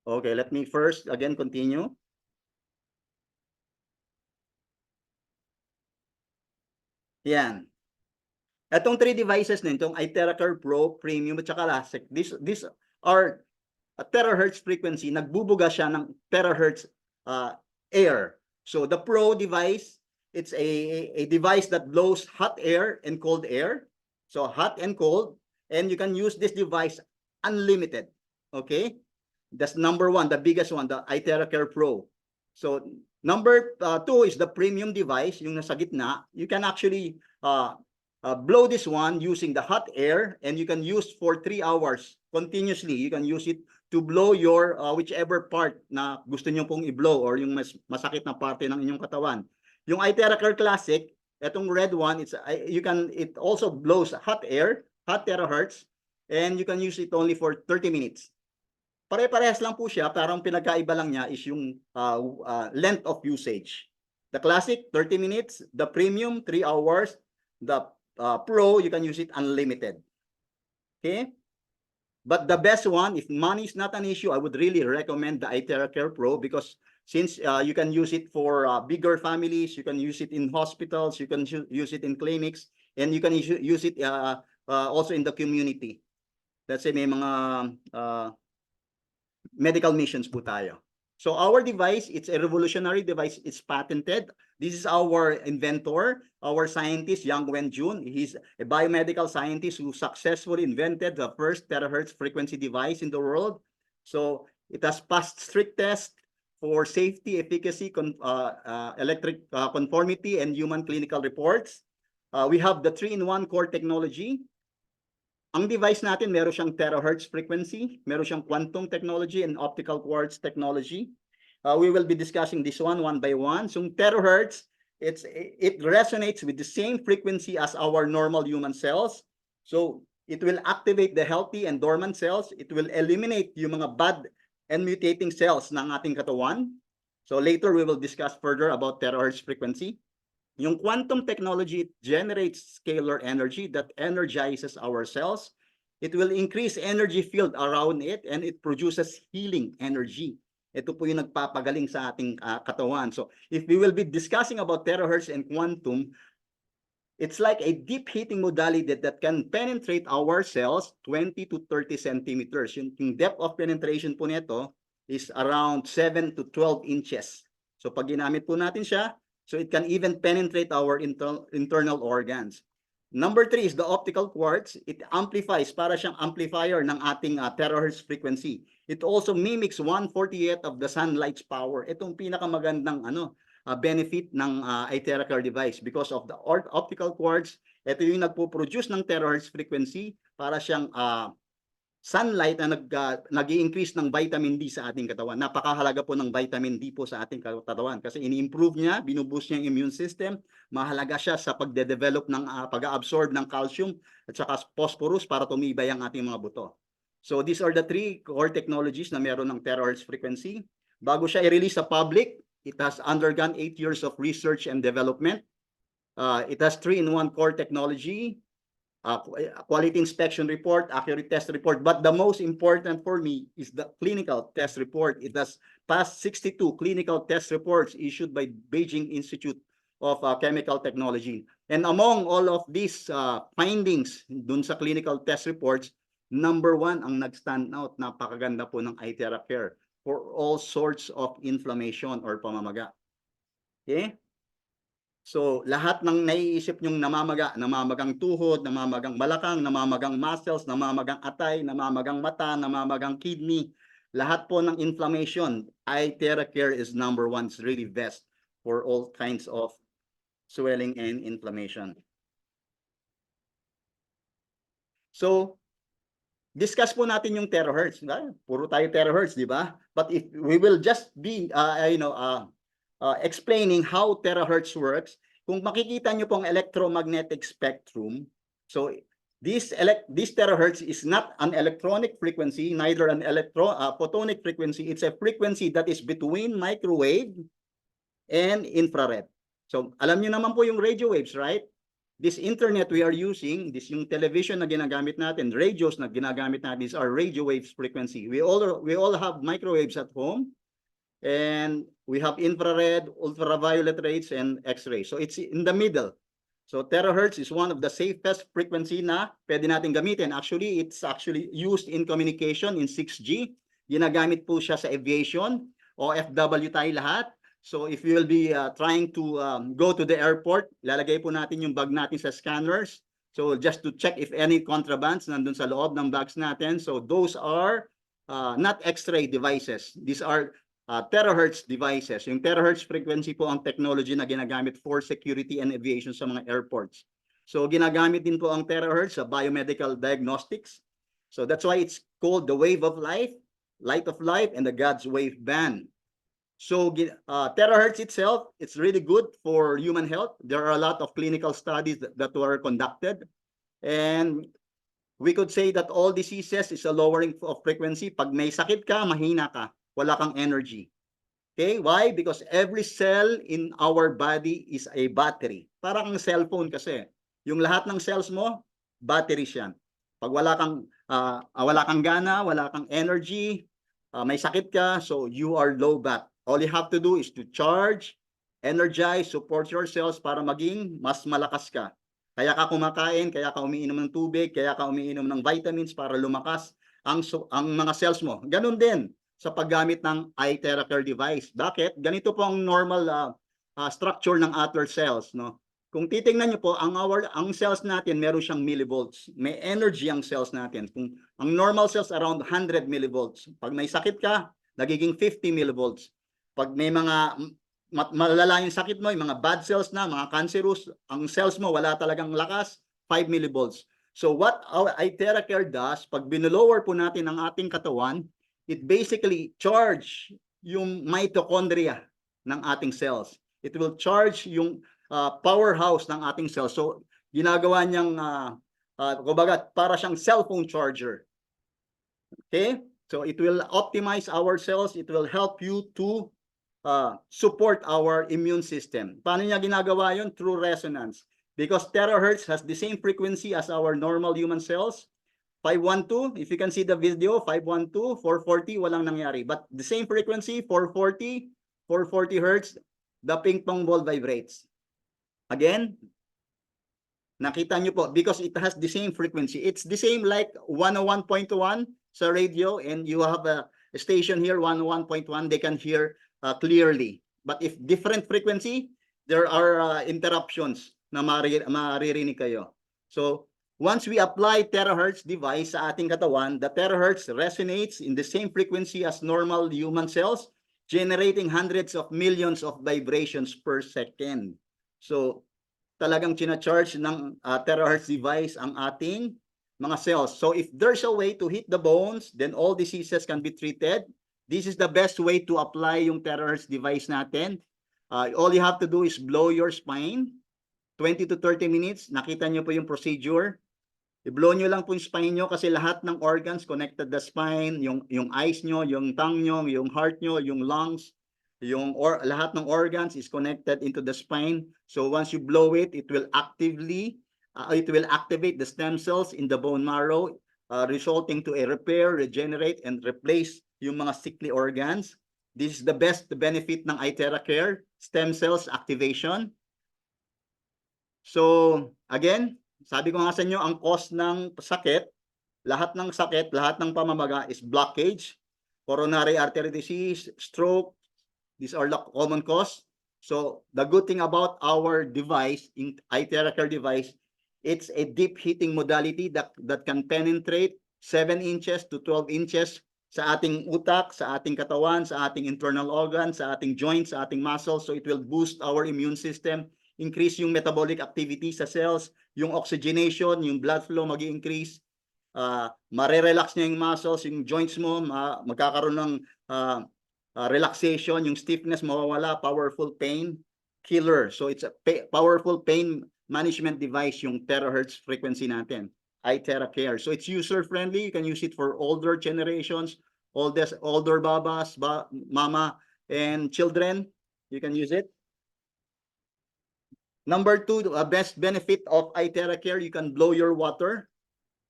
Okay, let me first again continue. Yan. Itong three devices na itong iTeracare Pro, Premium at saka Lasec, these are terahertz frequency, nagbubuga siya ng terahertz air. So the Pro device, it's a device that blows hot air and cold air. So hot and cold, and you can use this device unlimited. Okay? That's number one, the biggest one, the iTeracare Pro. So number two is the premium device, yung nasa gitna. You can actually blow this one using the hot air, and you can use for 3 hours continuously. You can use it to blow your whichever part na gusto nyo pong i-blow or yung masakit na parte ng inyong katawan. Yung iTeracare Classic, itong red one, it also blows hot air, hot terahertz, and you can use it only for 30 minutes. Pare-parehas lang po siya, parang pinagkaiba lang niya is yung length of usage. The Classic, 30 minutes. The Premium, 3 hours. The Pro, you can use it unlimited. Okay? But the best one, if money is not an issue, I would really recommend the iTeracare Pro, because since you can use it for bigger families, you can use it in hospitals, you can use it in clinics, and you can use it also in the community. Let's say may mga medical missions po tayo. So our device, it's a revolutionary device. It's patented. This is our inventor, our scientist, Yang Wenjun. He's a biomedical scientist who successfully invented the first terahertz frequency device in the world. So it has passed strict tests for safety, efficacy, electric conformity, and human clinical reports. We have the 3-in-1 core technology. Ang device natin, meron siyang terahertz frequency, meron siyang quantum technology and optical quartz technology. We will be discussing this one by one. So terahertz, it resonates with the same frequency as our normal human cells. So it will activate the healthy and dormant cells. It will eliminate yung mga bad and mutating cells ng ating katawan. So later we will discuss further about terahertz frequency. Yung quantum technology, it generates scalar energy that energizes our cells. It will increase energy field around it, and it produces healing energy. Ito po yung nagpapagaling sa ating katawan. So if we will be discussing about terahertz and quantum, it's like a deep heating modality that can penetrate our cells 20 to 30 centimeters. Yung depth of penetration po nito is around 7 to 12 inches. So pag ginamit po natin siya, so it can even penetrate our internal organs. Number 3 is the optical quartz. It amplifies, para siyang amplifier ng ating terahertz frequency. It also mimics 1/48 of the sunlight's power. Itong pinakamagandang benefit ng iTeracare device, because of the optical quartz. Ito yung nagpo-produce ng terahertz frequency, para siyang sunlight na nag-i-increase ng vitamin D sa ating katawan. Napakahalaga po ng vitamin D po sa ating katawan kasi ini-improve niya, binuboost niya yung immune system. Mahalaga siya sa pagde-develop ng pag-absorb ng calcium at saka phosphorus para tumibay ang ating mga buto. So these are the 3 core technologies na meron ng terahertz frequency. Bago siya i-release sa public, it has undergone 8 years of research and development. It has 3-in-1 core technology, quality inspection report, accurate test report, but the most important for me is the clinical test report. It has passed 62 clinical test reports issued by Beijing Institute of Chemical Technology. And among all of these findings dun sa clinical test reports, number 1 ang nag-stand out, napakaganda po ng iTeracare for all sorts of inflammation or pamamaga. Okay? So, lahat ng naiisip nyong namamagang tuhod, namamagang balakang, namamagang muscles, namamagang atay, namamagang mata, namamagang kidney, lahat po ng inflammation, iTeracare is number 1. It's really best for all kinds of swelling and inflammation. So, discuss po natin yung terahertz. Puro tayo terahertz, di ba? But if we will just be, explaining how terahertz works, kung makikita nyo pong electromagnetic spectrum, so this terahertz is not an electronic frequency, neither an photonic frequency. It's a frequency that is between microwave and infrared. So alam nyo naman po yung radio waves, right? this internet we are using, this yung television na ginagamit natin, radios na ginagamit natin, is our radio waves frequency. We all have microwaves at home, and we have infrared, ultraviolet rays, and X-ray. So it's in the middle. So terahertz is one of the safest frequency na pwede natin gamitin. Actually, it's actually used in communication in 6G. Ginagamit po siya sa aviation, OFW tayo lahat. So if you will be trying to go to the airport, lalagay po natin yung bag natin sa scanners. So just to check if any contrabands nandun sa loob ng bags natin. So those are not X-ray devices. These are terahertz devices. Yung terahertz frequency po ang technology na ginagamit for security and aviation sa mga airports. So ginagamit din po ang terahertz sa biomedical diagnostics. So that's why it's called the wave of life, light of life, and the God's wave band. So terahertz itself, it's really good for human health. There are a lot of clinical studies that were conducted. And we could say that all diseases is a lowering of frequency. Pag may sakit ka, mahina ka, wala kang energy. Okay, why? Because every cell in our body is a battery. Parang ang cellphone kasi. Yung lahat ng cells mo, battery siya. Pag wala kang gana, wala kang energy, may sakit ka, so you are low bat. All you have to do is to charge, energize, support your cells para maging mas malakas ka. Kaya ka kumakain, kaya ka umiinom ng tubig, kaya ka umiinom ng vitamins para lumakas ang mga cells mo. Ganun din sa paggamit ng iTeracare device. Bakit? Ganito po ang normal structure ng other cells, no? Kung titingnan niyo po, ang cells natin meron siyang millivolts. May energy ang cells natin. Kung ang normal cells around 100 millivolts. Pag may sakit ka, nagiging 50 millivolts. Pag may mga malala yung sakit mo, yung mga bad cells na, mga cancerous, ang cells mo wala talagang lakas, 5 millivolts. So what our iTeracare does, pag binolower po natin ang ating katawan, it basically charge yung mitochondria ng ating cells. It will charge yung powerhouse ng ating cells. So ginagawa niyang kumbaga para siyang cellphone charger. Okay? So it will optimize our cells. It will help you to support our immune system. Paano niya ginagawa yun? Through resonance. Because terahertz has the same frequency as our normal human cells. 512, if you can see the video, 512, 440, walang nangyari. But the same frequency, 440 hertz, the ping pong ball vibrates. Again, nakita nyo po, because it has the same frequency. It's the same like 101.1 sa radio, and you have a station here, 101.1, they can hear clearly. But if different frequency, there are interruptions na maririnig kayo. So, once we apply terahertz device sa ating katawan, the terahertz resonates in the same frequency as normal human cells, generating hundreds of millions of vibrations per second. So, talagang china-charge ng terahertz device ang ating mga cells. So, if there's a way to hit the bones, then all diseases can be treated. This is the best way to apply yung terahertz device natin. All you have to do is blow your spine, 20 to 30 minutes. Nakita nyo po yung procedure. I-blow nyo lang po yung spine nyo kasi lahat ng organs connected the spine, yung eyes nyo, yung tongue nyo, yung heart nyo, yung lungs, lahat ng organs is connected into the spine. So once you blow it, it will activate the stem cells in the bone marrow, resulting to a repair, regenerate, and replace yung mga sickly organs. This is the best benefit ng iTeracare, stem cells activation. So again, sabi ko nga sa inyo, ang cause ng sakit, lahat ng sakit, lahat ng pamamaga is blockage, coronary artery disease, stroke. These are the common cause. So the good thing about our device, in iTeracare device, it's a deep heating modality that can penetrate 7 inches to 12 inches sa ating utak, sa ating katawan, sa ating internal organs, sa ating joints, sa ating muscles. So it will boost our immune system, increase yung metabolic activity sa cells, yung oxygenation, yung blood flow mag-i-increase, mare-relax niya yung muscles, yung joints mo, magkakaroon ng relaxation, yung stiffness mawawala, powerful pain killer. So it's a powerful pain management device, yung terahertz frequency natin, iTeracare. So it's user-friendly. You can use it for older generations, older babas, mama, and children. You can use it. Number two, best benefit of iTeracare, you can blow your water.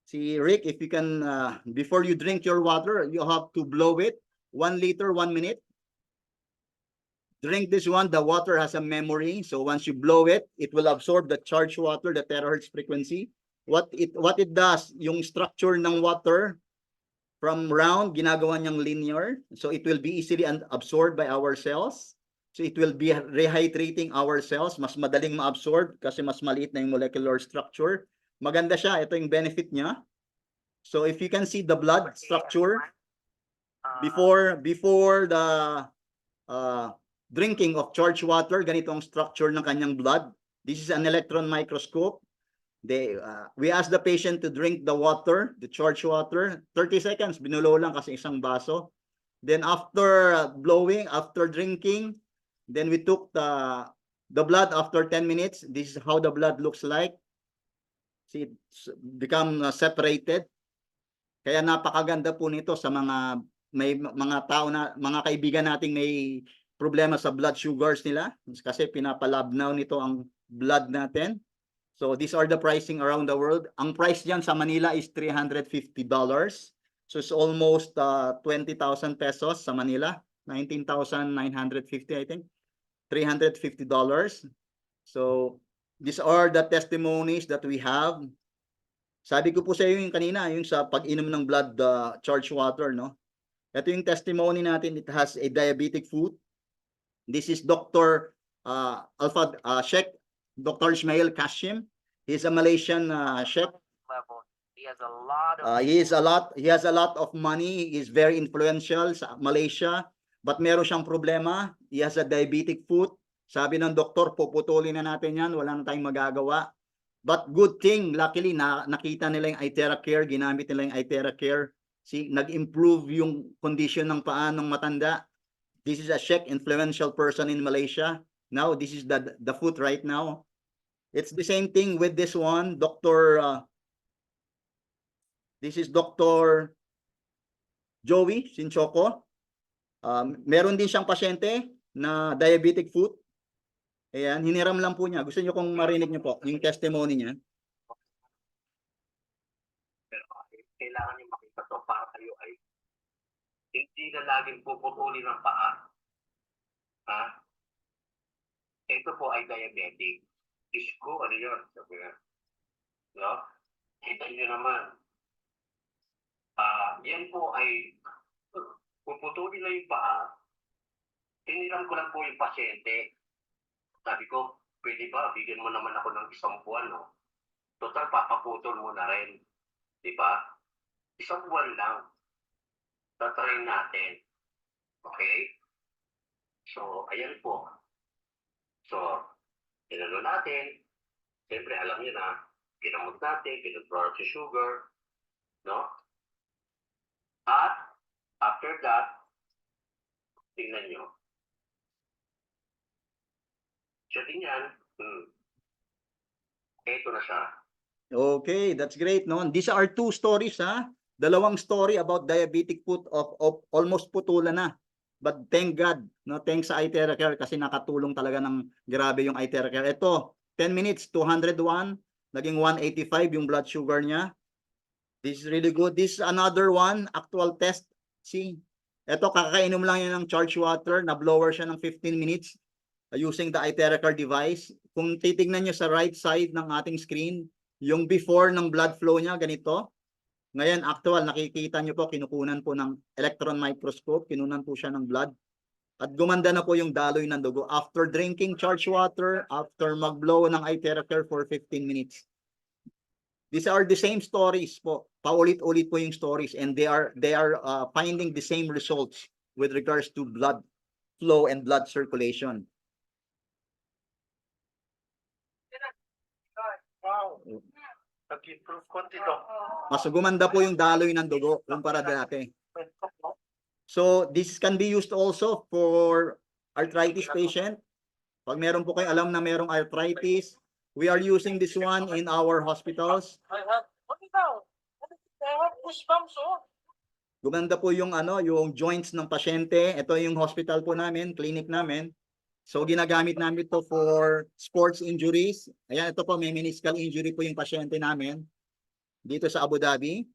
See, Rick, if you can, before you drink your water, you have to blow it. 1 liter, 1 minute. Drink this one, the water has a memory. So once you blow it, it will absorb the charged water, the terahertz frequency. What it does, yung structure ng water from round, ginagawa niyang linear. So it will be easily absorbed by our cells. So it will be rehydrating our cells. Mas madaling ma-absorb kasi mas maliit na yung molecular structure. Maganda siya. Ito yung benefit niya. So if you can see the blood structure before the drinking of charged water, ganito ang structure ng kanyang blood. This is an electron microscope. We ask the patient to drink the water, the charged water, 30 seconds, binulo lang kasi isang baso. Then after blowing, after drinking, then we took the blood after 10 minutes. This is how the blood looks like. See, it's become separated. Kaya napakaganda po nito sa mga mga tao na mga kaibigan nating may problema sa blood sugars nila kasi pinapalab now nito ang blood natin. So these are the pricing around the world. Ang price diyan sa Manila is $350. So it's almost 20,000 pesos sa Manila, 19,950 I think. $350. So these are the testimonies that we have. Sabi ko po sa iyo yung kanina, yung sa pag-inom ng blood charged water, no? Ito yung testimony natin. It has a diabetic foot. This is Dr. Sheikh, Dr. Ismail Kashim. He's a Malaysian Sheikh. He has a lot of He has a lot of money. He is very influential sa Malaysia. But meron siyang problema. He has a diabetic foot. Sabi ng doktor, puputulin na natin yan. Wala na tayong magagawa. But good thing, luckily, nakita nila yung iTeracare, ginamit nila yung iTeracare. See, nag-improve yung condition ng paa ng matanda. This is a Sheikh, influential person in Malaysia. Now, this is the foot right now. It's the same thing with this one, this is Dr. Joey Sinchoco. Meron din siyang pasyente na diabetic foot. Ayan, hiniram lang po niya. Gusto niyo kung marinig niyo po yung testimony niya? pero kailangan niyo makita to para kayo ay hindi na laging puputulin ng paa. Ha? Ito po ay diabetic. Isko, ano yun? Sabi nga. No? Kita niyo naman. Yan po ay puputulin na yung paa. Hiniram ko lang po yung pasyente. Sabi ko, pwede ba, bigyan mo naman ako ng 1 buwan, no? Total, papaputol mo na rin. Di ba? 1 buwan lang. Tatry natin. Okay? So, ayan po. So, tinalo natin. Siyempre, alam niyo na, kinamot natin, kinontrol si sugar. No? At, after that, tingnan nyo. Siya din yan. Ito na siya. Okay, that's great, no? These are 2 stories, ha? Dalawang story about diabetic foot of almost putulan na. But thank God, no? Thanks sa iTeracare kasi nakatulong talaga ng grabe yung iTeracare. Ito, 10 minutes, 201, naging 185 yung blood sugar niya. This is really good. This is another one, actual test. See, ito kakainom lang yan ng charged water, na blower siya ng 15 minutes. Using the iTeracare device. Kung titignan nyo sa right side ng ating screen, yung before ng blood flow niya, ganito. Ngayon, actual, nakikita nyo po, kinukunan po ng electron microscope, kinunan po siya ng blood. At gumanda na po yung daloy ng dugo. After drinking charged water, after mag-blow ng iTeracare for 15 minutes. These are the same stories po. Paulit-ulit po yung stories and they are finding the same results with regards to blood flow and blood circulation. Wow. Nag-improve konti to. Mas gumanda po yung daloy ng dugo kumpara dati. So this can be used also for arthritis patient. Pag meron po kayo alam na merong arthritis, we are using this one in our hospitals. Gumanda po yung yung joints ng pasyente. Ito yung hospital po namin, clinic namin. So ginagamit namin ito for sports injuries. Ayan, ito po, may meniscal injury po yung pasyente namin dito sa Abu Dhabi.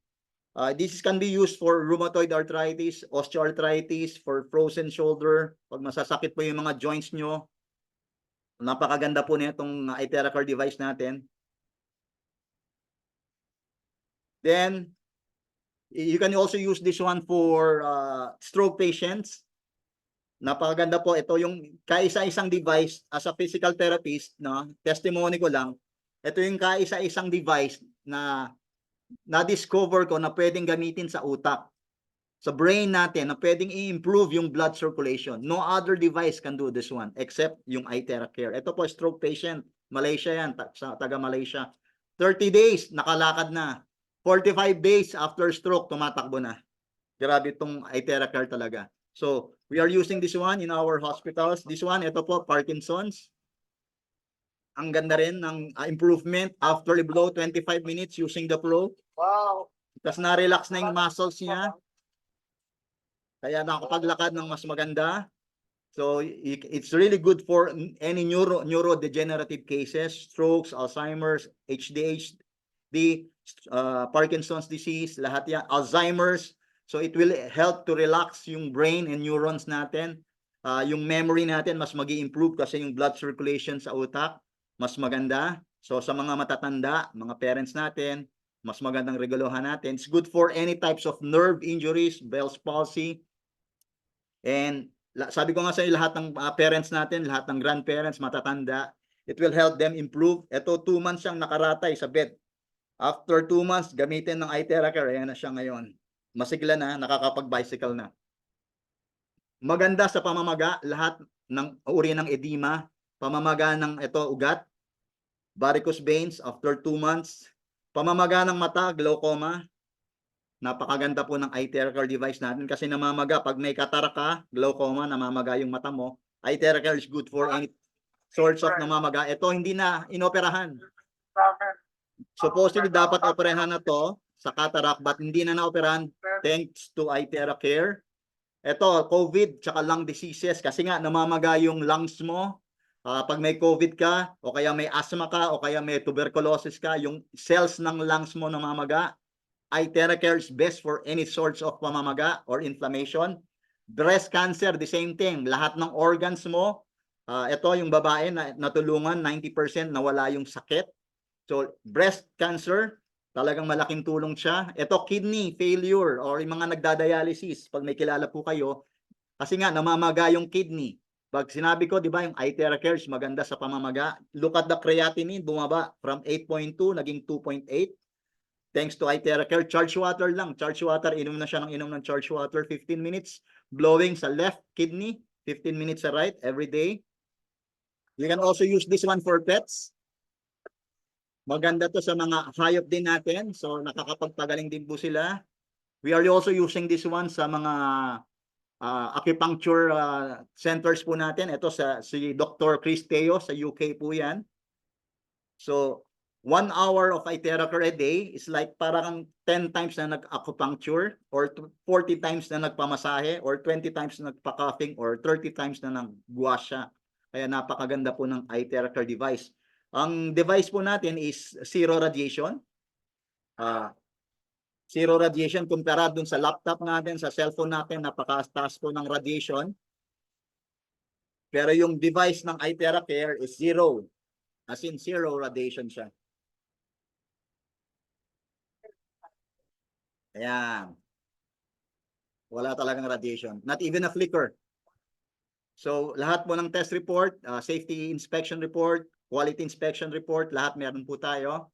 This can be used for rheumatoid arthritis, osteoarthritis, for frozen shoulder. Pag masasakit po yung mga joints nyo, napakaganda po nitong iTeracare device natin. Then, you can also use this one for stroke patients. Napakaganda po. Ito yung kaisa-isang device as a physical therapist, no? Testimony ko lang. Ito yung kaisa-isang device na na-discover ko na pwedeng gamitin sa utak, sa brain natin, na pwedeng i-improve yung blood circulation. No other device can do this one except yung iTeracare. Ito po, stroke patient. Malaysia yan, taga Malaysia. 30 days, nakalakad na. 45 days after stroke, tumatakbo na. Grabe itong iTeracare talaga. So, we are using this one in our hospitals. This one, ito po, Parkinson's. Ang ganda rin ng improvement after a blow, 25 minutes using the flow. Wow. Tapos na-relax na yung muscles niya. Kaya nakapaglakad ng mas maganda. So, it's really good for any neurodegenerative cases, strokes, Alzheimer's, ADHD, Parkinson's disease, lahat yan, Alzheimer's. So it will help to relax yung brain and neurons natin. Yung memory natin mas magi-improve kasi yung blood circulation sa utak mas maganda. So sa mga matatanda, mga parents natin, mas magandang reguluhan natin. It's good for any types of nerve injuries, Bell's palsy. And sabi ko nga sa inyo, lahat ng parents natin, lahat ng grandparents, matatanda, it will help them improve. Ito, 2 months siyang nakaratay sa bed. After 2 months, gamitin ng iTeracare, ayan na siya ngayon. Masigla na, nakakapag-bicycle na. Maganda sa pamamaga, lahat ng uri ng edema, pamamaga ng ugat, varicose veins after 2 months, pamamaga ng mata, glaucoma. Napakaganda po ng iTeracare device natin kasi namamaga. Pag may kataraka, glaucoma, namamaga yung mata mo. iTeracare is good for any sorts of namamaga. Ito hindi na inoperahan. Supposedly dapat operahan na to sa cataract but hindi na naoperahan thanks to iTeracare. Ito, COVID tsaka lung diseases kasi nga namamaga yung lungs mo. Pag may COVID ka o kaya may asthma ka o kaya may tuberculosis ka, yung cells ng lungs mo namamaga. iTeracare is best for any sorts of pamamaga or inflammation. Breast cancer, the same thing. Lahat ng organs mo, ito yung babae na natulungan, 90% nawala yung sakit. So, breast cancer, talagang malaking tulong siya. Ito, kidney failure or yung mga nagdadialysis, pag may kilala po kayo, kasi nga, namamaga yung kidney. Pag sinabi ko, di ba, yung iTeracare is maganda sa pamamaga. Look at the creatinine, bumaba from 8.2, naging 2.8. Thanks to iTeracare, charge water lang. Charge water, inom na siya ng inom ng charge water, 15 minutes. Blowing sa left kidney, 15 minutes sa right, every day. You can also use this one for pets. Maganda to sa mga hayop din natin. So, nakakapagpagaling din po sila. We are also using this one sa mga acupuncture centers po natin. Ito si Dr. Chris Teo sa UK po yan. So, 1 hour of iTeracare a day is like parang 10 times na nag-acupuncture or 40 times na nagpamasahe or 20 times na nagpa-cuffing or 30 times na nag-guasya. Kaya napakaganda po ng iTeracare device. Ang device po natin is zero radiation. Zero radiation kumpara dun sa laptop natin, sa cellphone natin, napakataas po ng radiation. Pero yung device ng iTeracare is zero. As in zero radiation siya. Ayan. Wala talagang radiation. Not even a flicker. So, lahat po ng test report, safety inspection report, quality inspection report, lahat meron po tayo.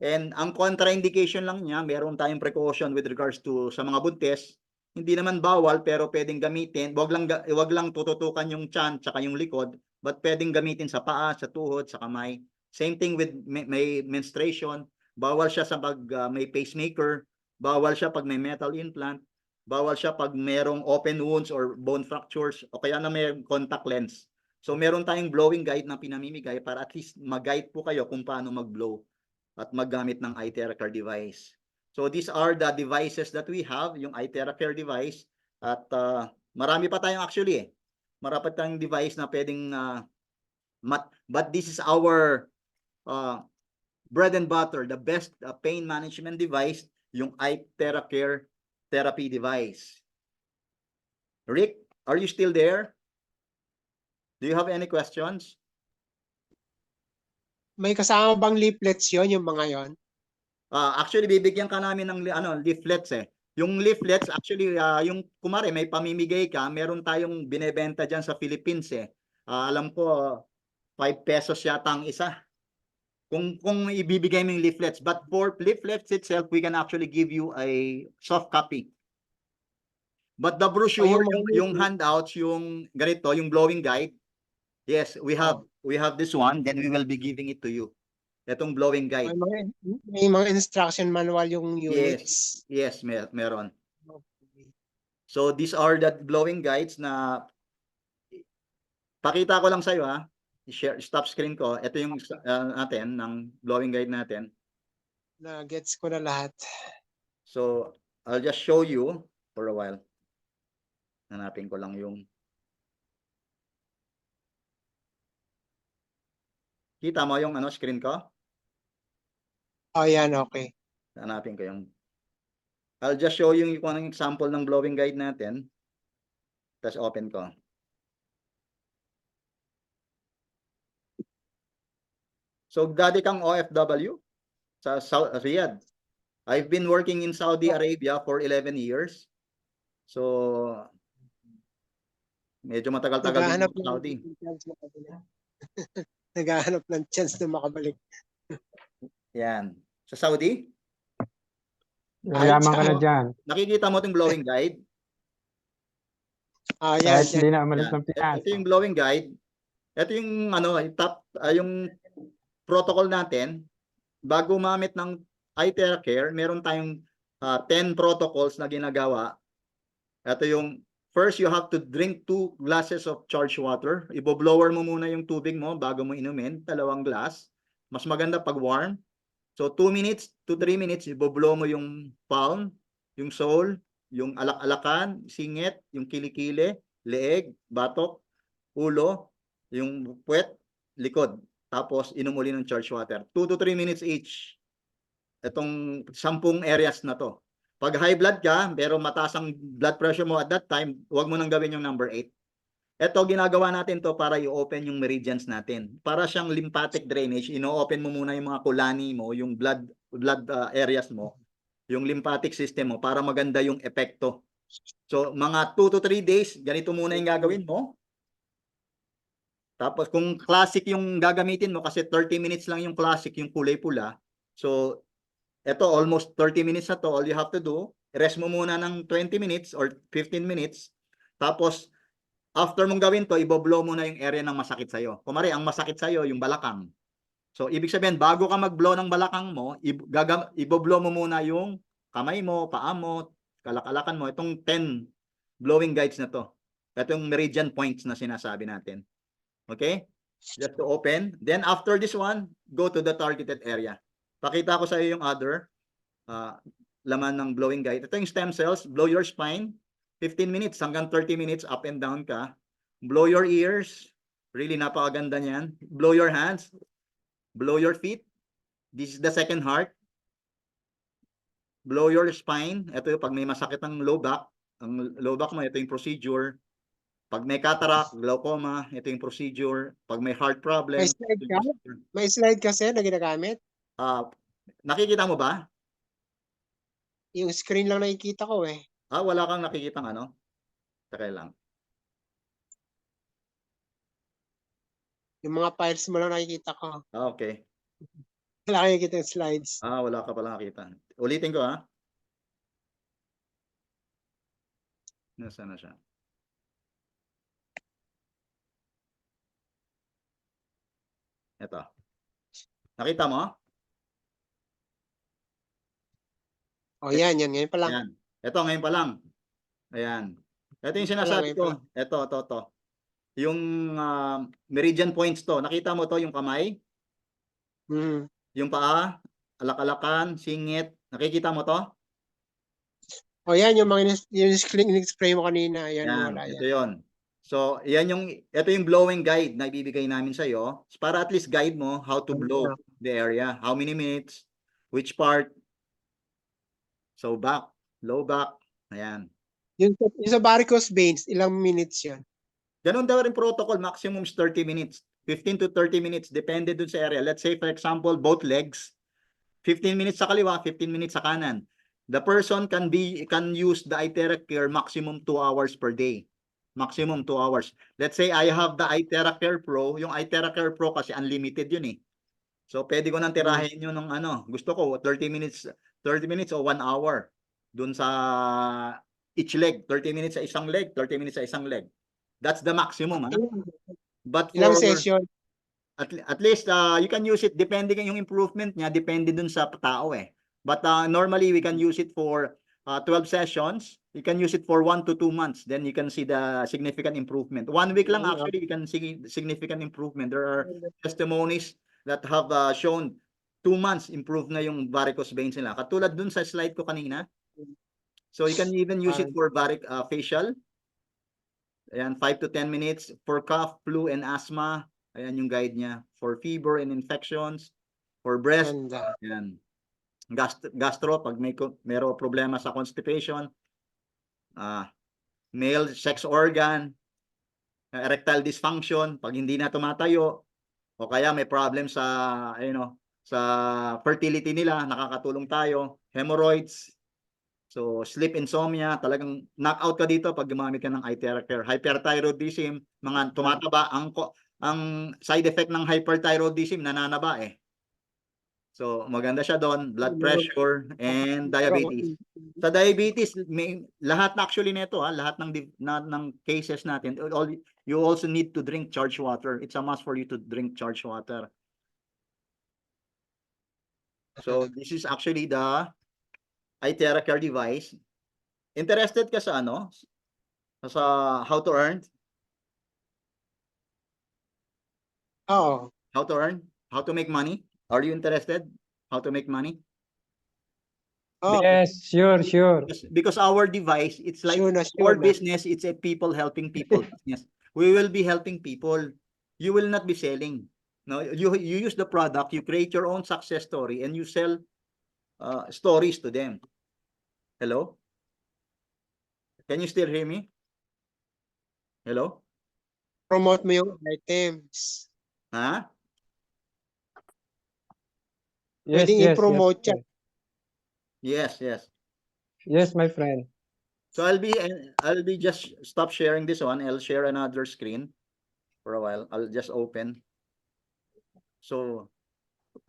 And ang contraindication lang niya, meron tayong precaution with regards to sa mga buntis. Hindi naman bawal pero pwedeng gamitin. Wag lang tututukan yung tiyan tsaka yung likod, but pwedeng gamitin sa paa, sa tuhod, sa kamay. Same thing with may menstruation. Bawal siya sa pag may pacemaker. Bawal siya pag may metal implant. Bawal siya pag merong open wounds or bone fractures o kaya na may contact lens. So meron tayong blowing guide na pinamimigay para at least mag-guide po kayo kung paano mag-blow at maggamit ng iTeracare device. So these are the devices that we have, yung iTeracare device. At marami pa tayong actually marapat tayong device na pwedeng but this is our bread and butter, the best pain management device, yung iTeracare therapy device. Rick, are you still there? Do you have any questions? May kasama bang leaflets yon, yung mga yon? Actually, bibigyan ka namin ng leaflets eh. Yung leaflets, actually, yung kumare may pamimigay ka, meron tayong binebenta dyan sa Philippines eh. Alam ko, 5 pesos yata ang isa. Kung ibibigay mo yung leaflets. But for leaflets itself, we can actually give you a soft copy. But the brochure, yung handouts, yung ganito, yung blowing guide, yes, we have this one, then we will be giving it to you. Itong blowing guide. May mga instruction manual yung units. Yes, meron. Okay. So these are the blowing guides na pakita ko lang sa iyo i-share, stop screen ko. Ito yung natin ng blowing guide natin. Gets ko na lahat. So I'll just show you for a while. Hanapin ko lang yung kita mo yung screen ko? Oh, yan, okay. Hanapin ko yung I'll just show you kung anong example ng blowing guide natin. Tapos open ko. So, dati kang OFW sa Riyadh. I've been working in Saudi Arabia for 11 years. So, medyo matagal-tagal din sa Saudi. Naghahanap ng chance na makabalik. Yan. Sa Saudi? Mayaman ka na dyan. Nakikita mo itong blowing guide? Yan. Kahit hindi na umalis ng Pinas. Ito yung blowing guide. Ito yung yung protocol natin. Bago umamit ng iTeracare, meron tayong 10 protocols na ginagawa. Ito yung first, you have to drink 2 glasses of charged water. Ibo-blower mo muna yung tubig mo bago mo inumin, 2 glass. Mas maganda pag warm. So 2 minutes to 3 minutes, ibo-blow mo yung palm, yung sole, yung alak-alakan, singit, yung kilikili, leeg, batok, ulo, yung puwet, likod. Tapos inom uli ng charged water. 2 to 3 minutes each. Itong 10 areas na to. Pag high blood ka, pero mataas ang blood pressure mo at that time, huwag mo nang gawin yung number 8. Ito, ginagawa natin to para i-open yung meridians natin. Para siyang lymphatic drainage, ino-open mo muna yung mga kulani mo, yung blood areas mo, yung lymphatic system mo, para maganda yung epekto. So, mga 2 to 3 days, ganito muna yung gagawin mo. Tapos, kung classic yung gagamitin mo, kasi 30 minutes lang yung classic, yung kulay pula. So, ito, almost 30 minutes na to. All you have to do, rest mo muna ng 20 minutes or 15 minutes. Tapos, after mong gawin to, ibo-blow mo na yung area ng masakit sa'yo. Kumari, ang masakit sa'yo, yung balakang. So, ibig sabihin, bago ka mag-blow ng balakang mo, ibo-blow mo muna yung kamay mo, paa mo, kalakalakan mo. Itong 10 blowing guides na to. Ito yung meridian points na sinasabi natin. Okay? Just to open. Then, after this one, go to the targeted area. Pakita ko sa iyo yung other laman ng blowing guide. Ito yung stem cells. Blow your spine. 15 minutes hanggang 30 minutes up and down ka. Blow your ears. Really napakaganda niyan. Blow your hands. Blow your feet. This is the second heart. Blow your spine. Ito yung pag may masakit ang low back. Ang low back mo, ito yung procedure. Pag may cataract, glaucoma, ito yung procedure. Pag may heart problem. May slide ka? May slide kasi na ginagamit? Nakikita mo ba? Yung screen lang nakikita ko eh. Wala kang nakikitang ano? Taka lang. Yung mga files mo lang nakikita ko. Okay. Wala nakikita yung slides. Wala ka pala nakita. Ulitin ko Nasaan na siya? Ito. Nakita mo? Yan. Ngayon pa lang. Ayan. Ito, ngayon pa lang. Ayan. Ito yung sinasabi ko. Ito. Yung meridian points to. Nakita mo to, yung kamay? Yung paa, alak-alakan, singit. Nakikita mo to? Yan, yung mga yung screen in-spray mo kanina. Yan, wala yan. Ito yun. So, ito yung blowing guide na ibibigay namin sa iyo para at least guide mo how to blow the area, how many minutes, which part. So, back, low back, ayan. Yung sa varicose veins, ilang minutes yun? Ganun daw rin protocol, maximum is 30 minutes. 15 to 30 minutes, depende dun sa area. Let's say, for example, both legs, 15 minutes sa kaliwa, 15 minutes sa kanan. The person can use the iTeracare maximum 2 hours per day. Maximum 2 hours. Let's say I have the iTeracare Pro. Yung iTeracare Pro kasi unlimited yun eh. So, pwede ko nang tirahin yun ng gusto ko, 30 minutes o 1 hour. Dun sa each leg. 30 minutes sa isang leg, 30 minutes sa isang leg. That's the maximum. But Ilang for session? at least you can use it depende yung improvement niya depende dun sa tao eh. But normally we can use it for 12 sessions. You can use it for 1 to 2 months. Then you can see the significant improvement. 1 week lang actually you can see significant improvement. There are testimonies that have shown 2 months improve na yung varicose veins nila. Katulad dun sa slide ko kanina. So you can even use it for facial. Ayan, 5 to 10 minutes. For cough, flu, and asthma. Ayan yung guide niya. For fever and infections. For breast. Ganda. Ayan. Gastro, pag mayroong problema sa constipation. Male sex organ. Erectile dysfunction. Pag hindi na tumatayo. O kaya may problem sa, sa fertility nila. Nakakatulong tayo. Hemorrhoids. So, sleep insomnia, talagang knockout ka dito pag gumamit ka ng iTeracare. Hyperthyroidism, mga tumataba, ang side effect ng hyperthyroidism, nananaba eh. So, maganda siya doon, blood pressure and diabetes. Sa diabetes, lahat actually nito, lahat ng cases natin, you also need to drink charged water. It's a must for you to drink charged water. So, this is actually the iTeracare device. Interested ka sa sa how to earn? Oo. How to earn? How to make money? Are you interested? How to make money? Oh, Yes, sure. Because our device, it's like sure na. our business, it's a people helping people business. We will be helping people. You will not be selling. No, you use the product, you create your own success story, and you sell stories to them. Hello? Can you still hear me? Hello? Promote mo yung items. Ha? Yes, Pwedeng i-promote yan. Yes. Yes, my friend. So I'll be just stop sharing this one. I'll share another screen for a while. I'll just open. So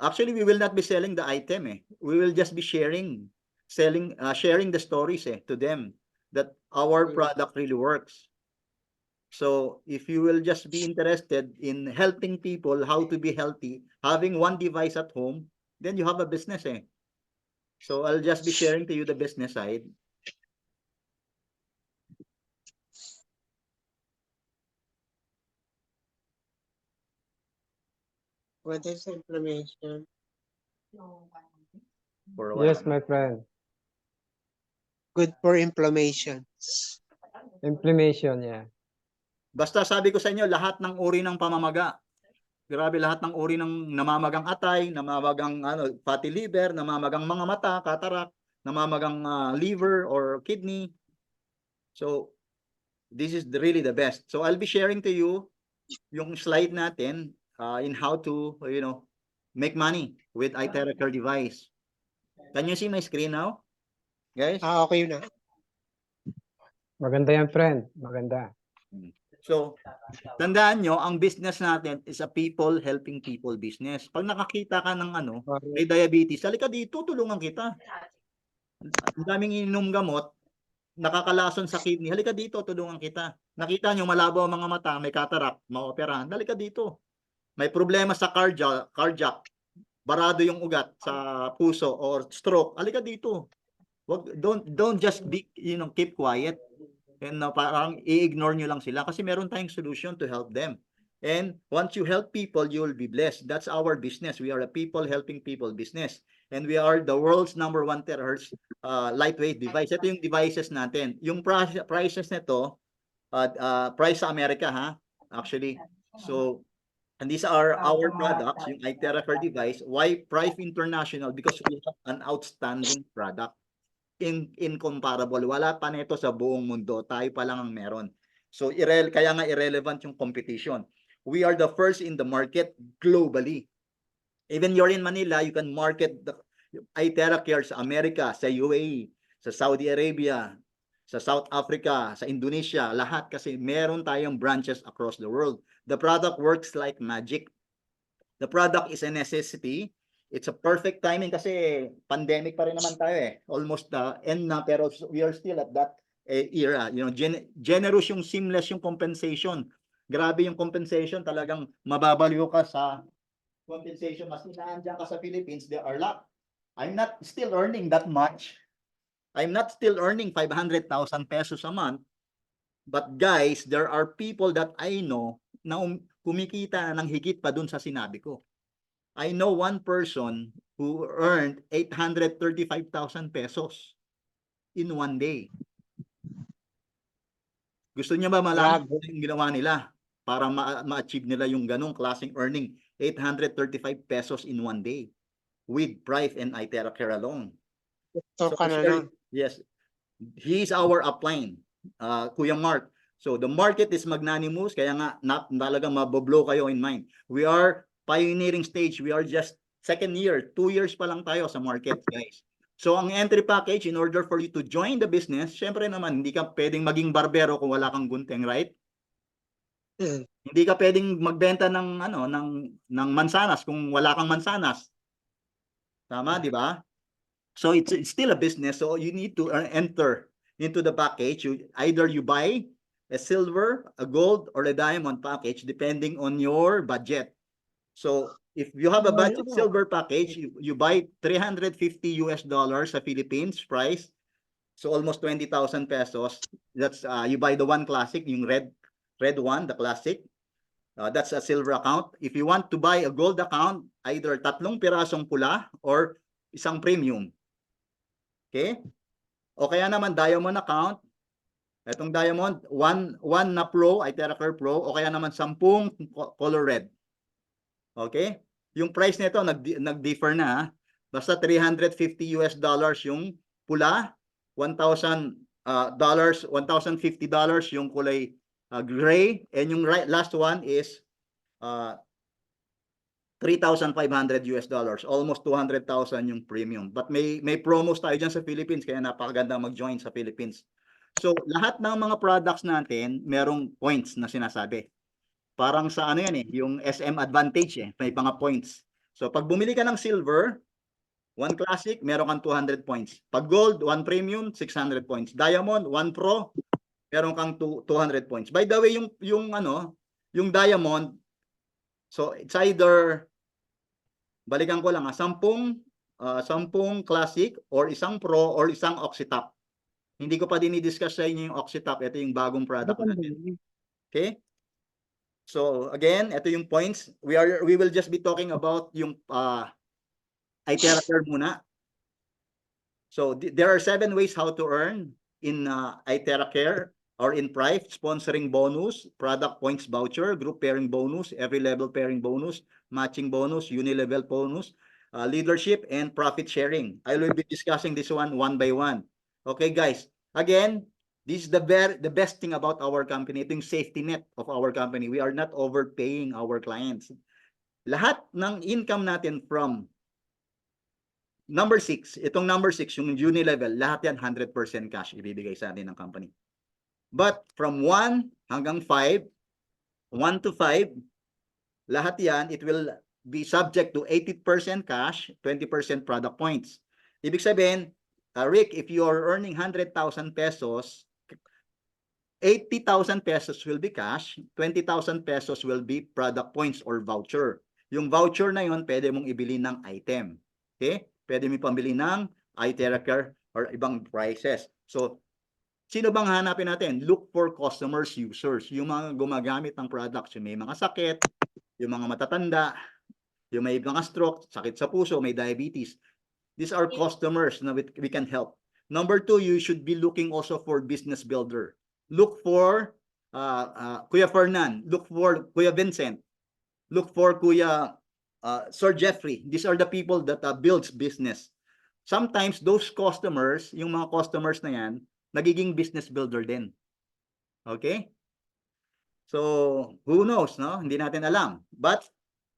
actually we will not be selling the item eh. We will just be sharing the stories to them that our product really works. So if you will just be interested in helping people how to be healthy, having one device at home, then you have a business eh. So I'll just be sharing to you the business side. What is inflammation? For a while. Yes, my friend. Good for inflammation. Inflammation, yeah. Basta sabi ko sa inyo, lahat ng uri ng pamamaga. Grabe, lahat ng uri ng namamagang atay, namamagang fatty liver, namamagang mga mata, cataract, namamagang liver or kidney. So, this is really the best. So, I'll be sharing to you yung slide natin in how to, make money with iTeracare device. Can you see my screen now? Guys? Okay na. Maganda yan, friend. Maganda. So, tandaan nyo, ang business natin is a people helping people business. Pag nakakita ka ng may diabetes, halika dito, tulungan kita. Ang daming ininom gamot, nakakalason sa kidney, halika dito, tulungan kita. Nakita nyo, malabo ang mga mata, may cataract, maoperahan, halika dito. May problema sa cardiac, barado yung ugat sa puso or stroke, halika dito. Don't just be, keep quiet. And parang i-ignore nyo lang sila kasi meron tayong solution to help them. And once you help people, you will be blessed. That's our business. We are a people helping people business. And we are the world's #1 terahertz lightweight device. Ito yung devices natin. Yung prices nito, price sa Amerika, ha? Actually. So, and these are our products, yung iTeracare device. Why Price International? Because we have an outstanding product. Incomparable. Wala pa nito sa buong mundo. Tayo pa lang ang meron. So, kaya nga irrelevant yung competition. We are the first in the market globally. Even you're in Manila, you can market the iTeracare sa Amerika, sa UAE, sa Saudi Arabia, sa South Africa, sa Indonesia, lahat kasi meron tayong branches across the world. The product works like magic. The product is a necessity. It's a perfect timing kasi pandemic pa rin naman tayo eh. Almost end na, pero we are still at that era. You know, generous yung seamless yung compensation. Grabe yung compensation, talagang mababaliw ka sa compensation. Mas inaandyan ka sa Philippines, there are lot. I'm not still earning that much. I'm not still earning 500,000 pesos a month. But guys, there are people that I know na kumikita ng higit pa dun sa sinabi ko. I know one person who earned 835,000 pesos in one day. Gusto niya ba malaman yung ginawa nila para ma-achieve nila yung ganong klaseng earning? 835 pesos in one day with Price and iTeracare alone. So, yes, he is our upline, Kuya Mark. So the market is magnanimous, kaya nga talagang maboblow kayo in mind. We are pioneering stage. We are just second year, 2 years pa lang tayo sa market, guys. So ang entry package, in order for you to join the business, syempre naman, hindi ka pwedeng maging barbero kung wala kang gunting, right? Hindi ka pwedeng magbenta ng ng mansanas kung wala kang mansanas. Tama, di ba? So it's still a business. So you need to enter into the package. Either you buy a silver, a gold, or a diamond package depending on your budget. So if you have a budget silver package, you buy $350 sa Philippines price. So almost 20,000 pesos. That's you buy the one classic, yung red one, the classic. That's a silver account. If you want to buy a gold account, either 3 pirasong pula or isang premium. Okay? O kaya naman diamond account. Itong diamond, one na pro, iTeracare Pro, o kaya naman 10 color red. Okay? Yung price nito nag-differ na. Basta $350 yung pula, $1,000 $1,050 yung kulay gray, and yung last one is $3,500, almost 200,000 yung premium. But may promos tayo dyan sa Philippines, kaya napakaganda mag-join sa Philippines. So lahat ng mga products natin merong points na sinasabi. Parang sa yan yung SM Advantage may mga points. So pag bumili ka ng silver, one classic, meron kang 200 points. Pag gold, one premium, 600 points. Diamond, one pro, meron kang 200 points. By the way, yung diamond, so it's either, balikan ko lang 10 classic or isang pro or isang oxytop. Hindi ko pa dinidiscuss sa inyo yung oxytop. Ito yung bagong product natin. Okay? So again, ito yung points. We will just be talking about yung iTeracare muna. So there are 7 ways how to earn in iTeracare or in Price: sponsoring bonus, product points voucher, group pairing bonus, every level pairing bonus, matching bonus, unilevel bonus, leadership, and profit sharing. I will be discussing this one by one. Okay, guys. Again, this is the best thing about our company. Ito yung safety net of our company. We are not overpaying our clients. Lahat ng income natin from number 6, itong number 6, yung unilevel, lahat yan 100% cash ibibigay sa atin ng company. But from 1 hanggang 5, 1 to 5, lahat yan, it will be subject to 80% cash, 20% product points. Ibig sabihin, Rick, if you are earning 100,000 pesos, 80,000 pesos will be cash, 20,000 pesos will be product points or voucher. Yung voucher na yun, pwede mong ibili ng item. Okay? Pwede mo pambili ng iTeracare or ibang prices. So, sino bang hanapin natin? Look for customers, users. Yung mga gumagamit ng products, yung may mga sakit, yung mga matatanda, yung may mga stroke, sakit sa puso, may diabetes. These are customers na we can help. Number 2, you should be looking also for business builder. Look for Kuya Fernan, look for Kuya Vincent, look for Kuya Sir Jeffrey. These are the people that builds business. Sometimes those customers, yung mga customers na yan, nagiging business builder din. Okay? So, who knows, no? Hindi natin alam. But,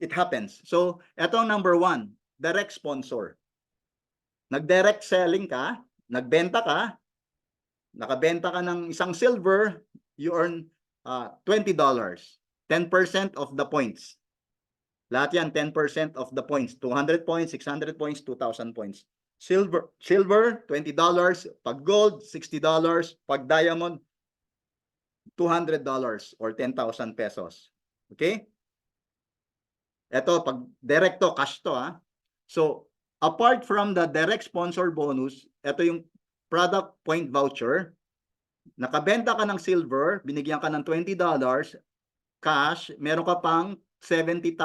it happens. So, eto ang number 1, direct sponsor. Nag-direct selling ka, nagbenta ka, nakabenta ka ng isang silver, you earn $20. 10% of the points. Lahat yan, 10% of the points. 200 points, 600 points, 2,000 points. Silver, $20. Pag gold, $60. Pag diamond, $200 or 10,000 pesos. Okay? Ito, pag directo, cash to ha. So, apart from the direct sponsor bonus, ito yung product point voucher. Nakabenta ka ng silver, binigyan ka ng $20 cash, meron ka pang $70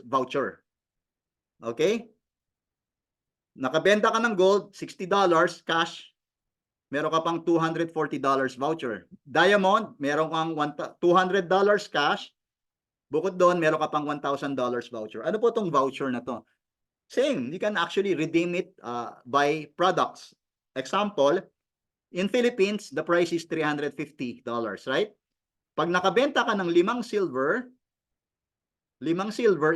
voucher. Okay? Nakabenta ka ng gold, $60 cash, meron ka pang $240 voucher. Diamond, meron kang $200 cash. Bukod doon, meron ka pang $1,000 voucher. Ano po itong voucher na to? Same, you can actually redeem it by products. Example, in Philippines, the price is $350, right? Pag nakabenta ka ng 5 silver,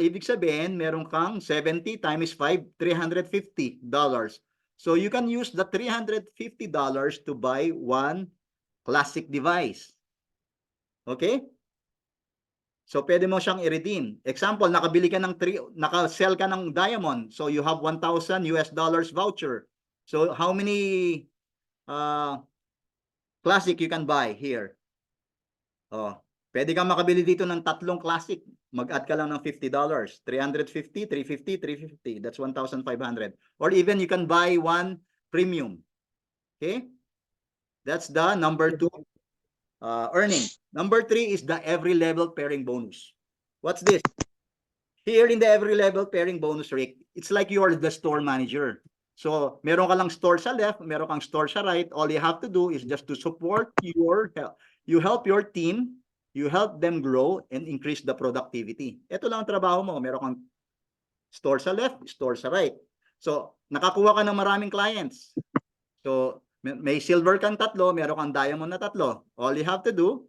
ibig sabihin, meron kang 70 times 5, $350. So you can use the $350 to buy 1 classic device. Okay? So pwede mo siyang i-redeem. Example, naka-sell ka ng diamond. So you have $1,000 voucher. So how many classic you can buy here? Oh, pwede kang makabili dito ng 3 classic. Mag-add ka lang ng $50. 350, 350, 350. That's 1,500. Or even you can buy 1 premium. Okay? That's the number 2 earning. Number 3 is the every level pairing bonus. What's this? Here in the every level pairing bonus, Rick, it's like you are the store manager. So, meron ka lang store sa left, meron kang store sa right. All you have to do is just to support you help your team, you help them grow and increase the productivity. Ito lang ang trabaho mo. Meron kang store sa left, store sa right. So, nakakuha ka ng maraming clients. So, may silver kang 3, meron kang diamond na 3. All you have to do,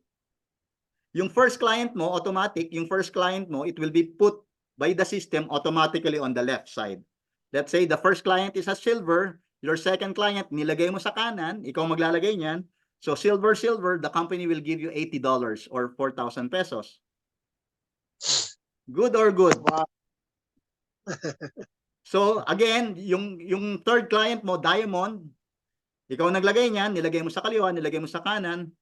yung first client mo, automatic, yung first client mo, it will be put by the system automatically on the left side. Let's say the first client is a silver, your second client, nilagay mo sa kanan, ikaw maglalagay niyan. So silver, the company will give you $80 or 4,000 pesos. Good or good? Wow. So again, yung third client mo, diamond, ikaw naglagay niyan, nilagay mo sa kaliwa, nilagay mo sa kanan.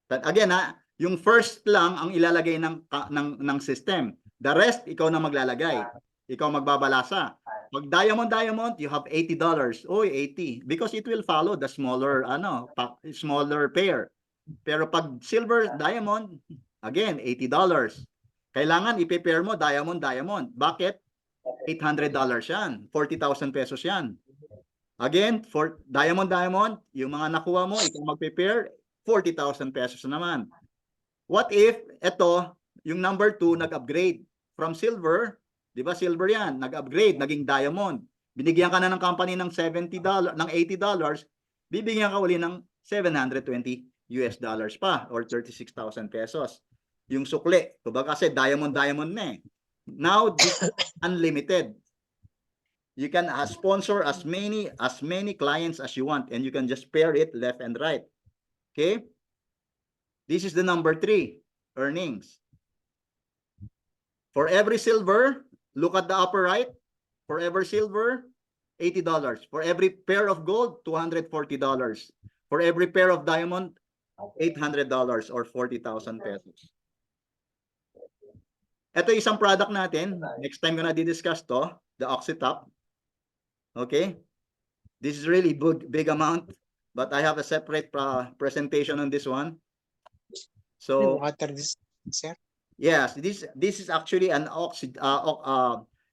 But again yung first lang ang ilalagay ng system. The rest ikaw na maglalagay. Ikaw magbabalasa. Pag diamond, you have $80. Oy, 80. Because it will follow the smaller pair. Pero pag silver, diamond, again, $80. Kailangan i-pair mo diamond. Bakit? $800 yan. 40,000 pesos yan. Again, for diamond, yung mga nakuha mo, ikaw mag-pair, 40,000 pesos naman. What if, ito, yung number 2, nag-upgrade from silver, di ba silver yan, nag-upgrade, naging diamond. Binigyan ka na ng company ng $70, ng $80, bibigyan ka uli ng $720 pa or 36,000 pesos. Yung sukli, kumbaga kasi diamond na eh. Now, this is unlimited. You can sponsor as many clients as you want and you can just pair it left and right. Okay? This is the number 3, earnings. For every silver, look at the upper right. For every silver, $80. For every pair of gold, $240. For every pair of diamond, $800 or 40,000 pesos. Ito isang product natin. Next time ko na di-discuss to, the Oxytop. Okay? This is really big amount, but I have a separate presentation on this one. So, Water this, sir. yes, this is actually an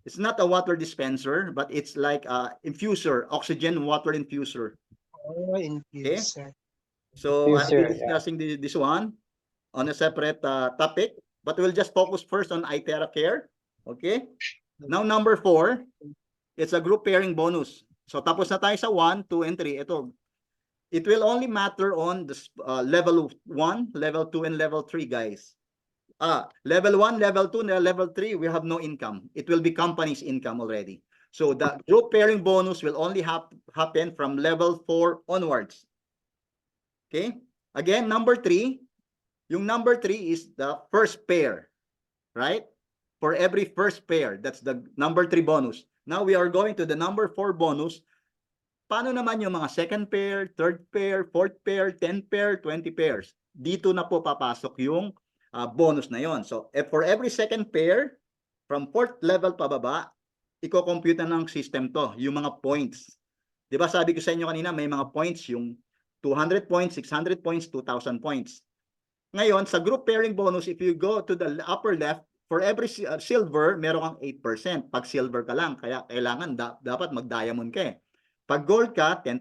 it's not a water dispenser, but it's like infuser, oxygen water infuser. Oh, infuser. So Yes, I'll be sir. Yeah. discussing this one on a separate topic, but we'll just focus first on iTerra Care. Okay? Now, number 4, it's a group pairing bonus. So tapos na tayo sa 1, 2, and 3. Ito, it will only matter on the level 1, level 2, and level 3, guys. Level 1, level 2, and level 3, we have no income. It will be company's income already. So the group pairing bonus will only happen from level 4 onwards. Okay? Again, number 3, yung number 3 is the first pair, right? For every first pair, that's the number 3 bonus. Now we are going to the number 4 bonus. Paano naman yung mga second pair, third pair, fourth pair, 10 pair, 20 pairs? Dito na po papasok yung bonus na yon. So, for every second pair, from 4th level pababa, i-compute na ng system to, yung mga points. Di ba sabi ko sa inyo kanina, may mga points, yung 200 points, 600 points, 2,000 points. Ngayon, sa group pairing bonus, if you go to the upper left, for every silver, meron kang 8%. Pag silver ka lang, kaya kailangan dapat mag-diamond ka eh. Pag gold ka, 10%.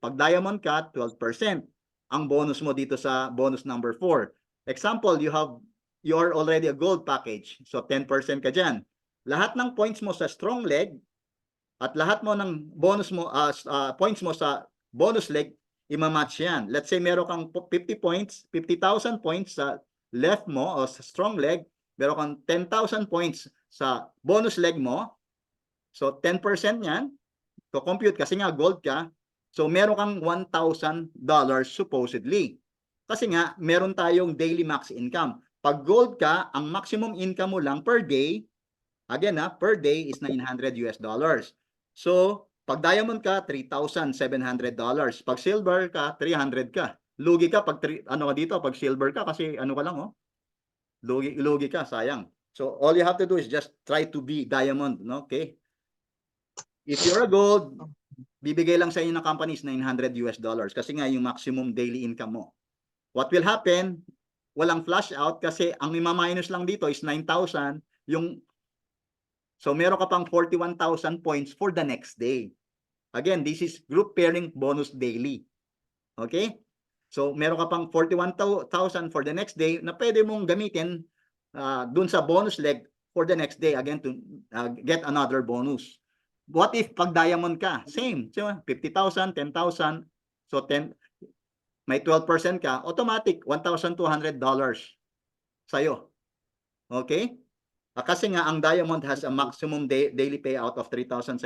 Pag diamond ka, 12%. Ang bonus mo dito sa bonus number 4. Example, you are already a gold package. So 10% ka dyan. Lahat ng points mo sa strong leg at lahat mo ng bonus mo points mo sa bonus leg, i-match yan. Let's say meron kang 50 points, 50,000 points sa left mo o sa strong leg, meron kang 10,000 points sa bonus leg mo. So 10% yan. So compute kasi nga gold ka. So meron kang $1,000 supposedly. Kasi nga meron tayong daily max income. Pag gold ka, ang maximum income mo lang per day, again per day is $900. So pag diamond ka, $3,700. Pag silver ka, 300 ka. Lugi ka pag pag silver ka kasi ka lang lugi ka, sayang. So all you have to do is just try to be diamond, no? Okay? If you're a gold, bibigay lang sa inyo ng companies $900 kasi nga yung maximum daily income mo. What will happen? Walang flash out kasi ang ima-minus lang dito is 9,000 so meron ka pang 41,000 points for the next day. Again, this is group pairing bonus daily. Okay? So meron ka pang 41,000 for the next day na pwede mong gamitin dun sa bonus leg for the next day again to get another bonus. What if pag diamond ka? Same. 50,000, 10,000. So may 12% ka, automatic $1,200 sa'yo. Okay? Kasi nga ang diamond has a maximum daily payout of $3,750.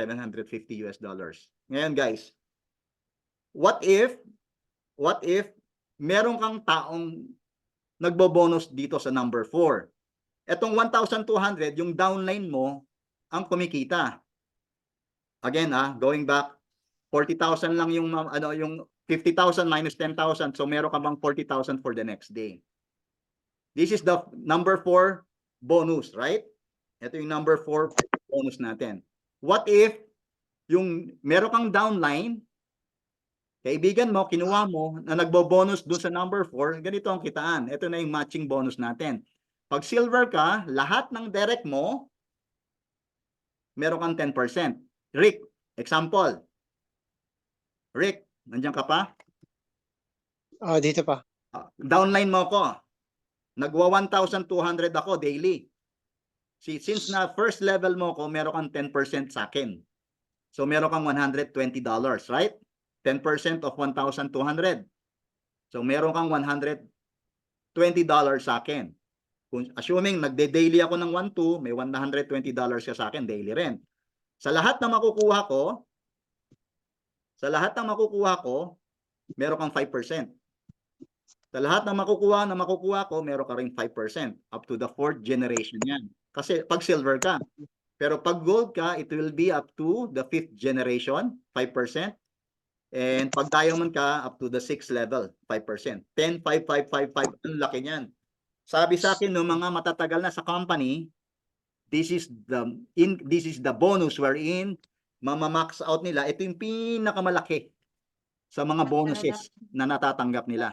Ngayon guys, what if meron kang taong nagbo-bonus dito sa number 4? Etong 1,200, yung downline mo ang kumikita. Again, going back, 40,000 lang yung yung 50,000 minus 10,000, so meron ka bang 40,000 for the next day. This is the number 4 bonus, right? Ito yung number 4 bonus natin. What if yung meron kang downline, kaibigan mo, kinuha mo, na nagbo-bonus dun sa number 4, ganito ang kitaan. Ito na yung matching bonus natin. Pag silver ka, lahat ng direct mo, meron kang 10%. Rick, example. Rick, nandiyan ka pa? Dito pa. Downline mo ko. Nagwa 1,200 ako daily. Since na first level mo ko, meron kang 10% sa akin. So meron kang $120, right? 10% of 1,200. So meron kang $120 sa akin. Assuming nagde-daily ako ng 1,200, may $120 ka sa akin daily rin. Sa lahat na makukuha ko, meron kang 5%. Sa lahat ng makukuha ko, meron ka rin 5% up to the 4th generation yan. Kasi pag silver ka. Pero pag gold ka, it will be up to the 5th generation, 5%. And pag diamond ka, up to the 6th level, 5%. 10, 5, 5, 5, 5. Ang laki niyan. Sabi sa akin ng mga matatagal na sa company, this is the bonus wherein mama-max out nila. Ito yung pinakamalaki sa mga bonuses na natatanggap nila.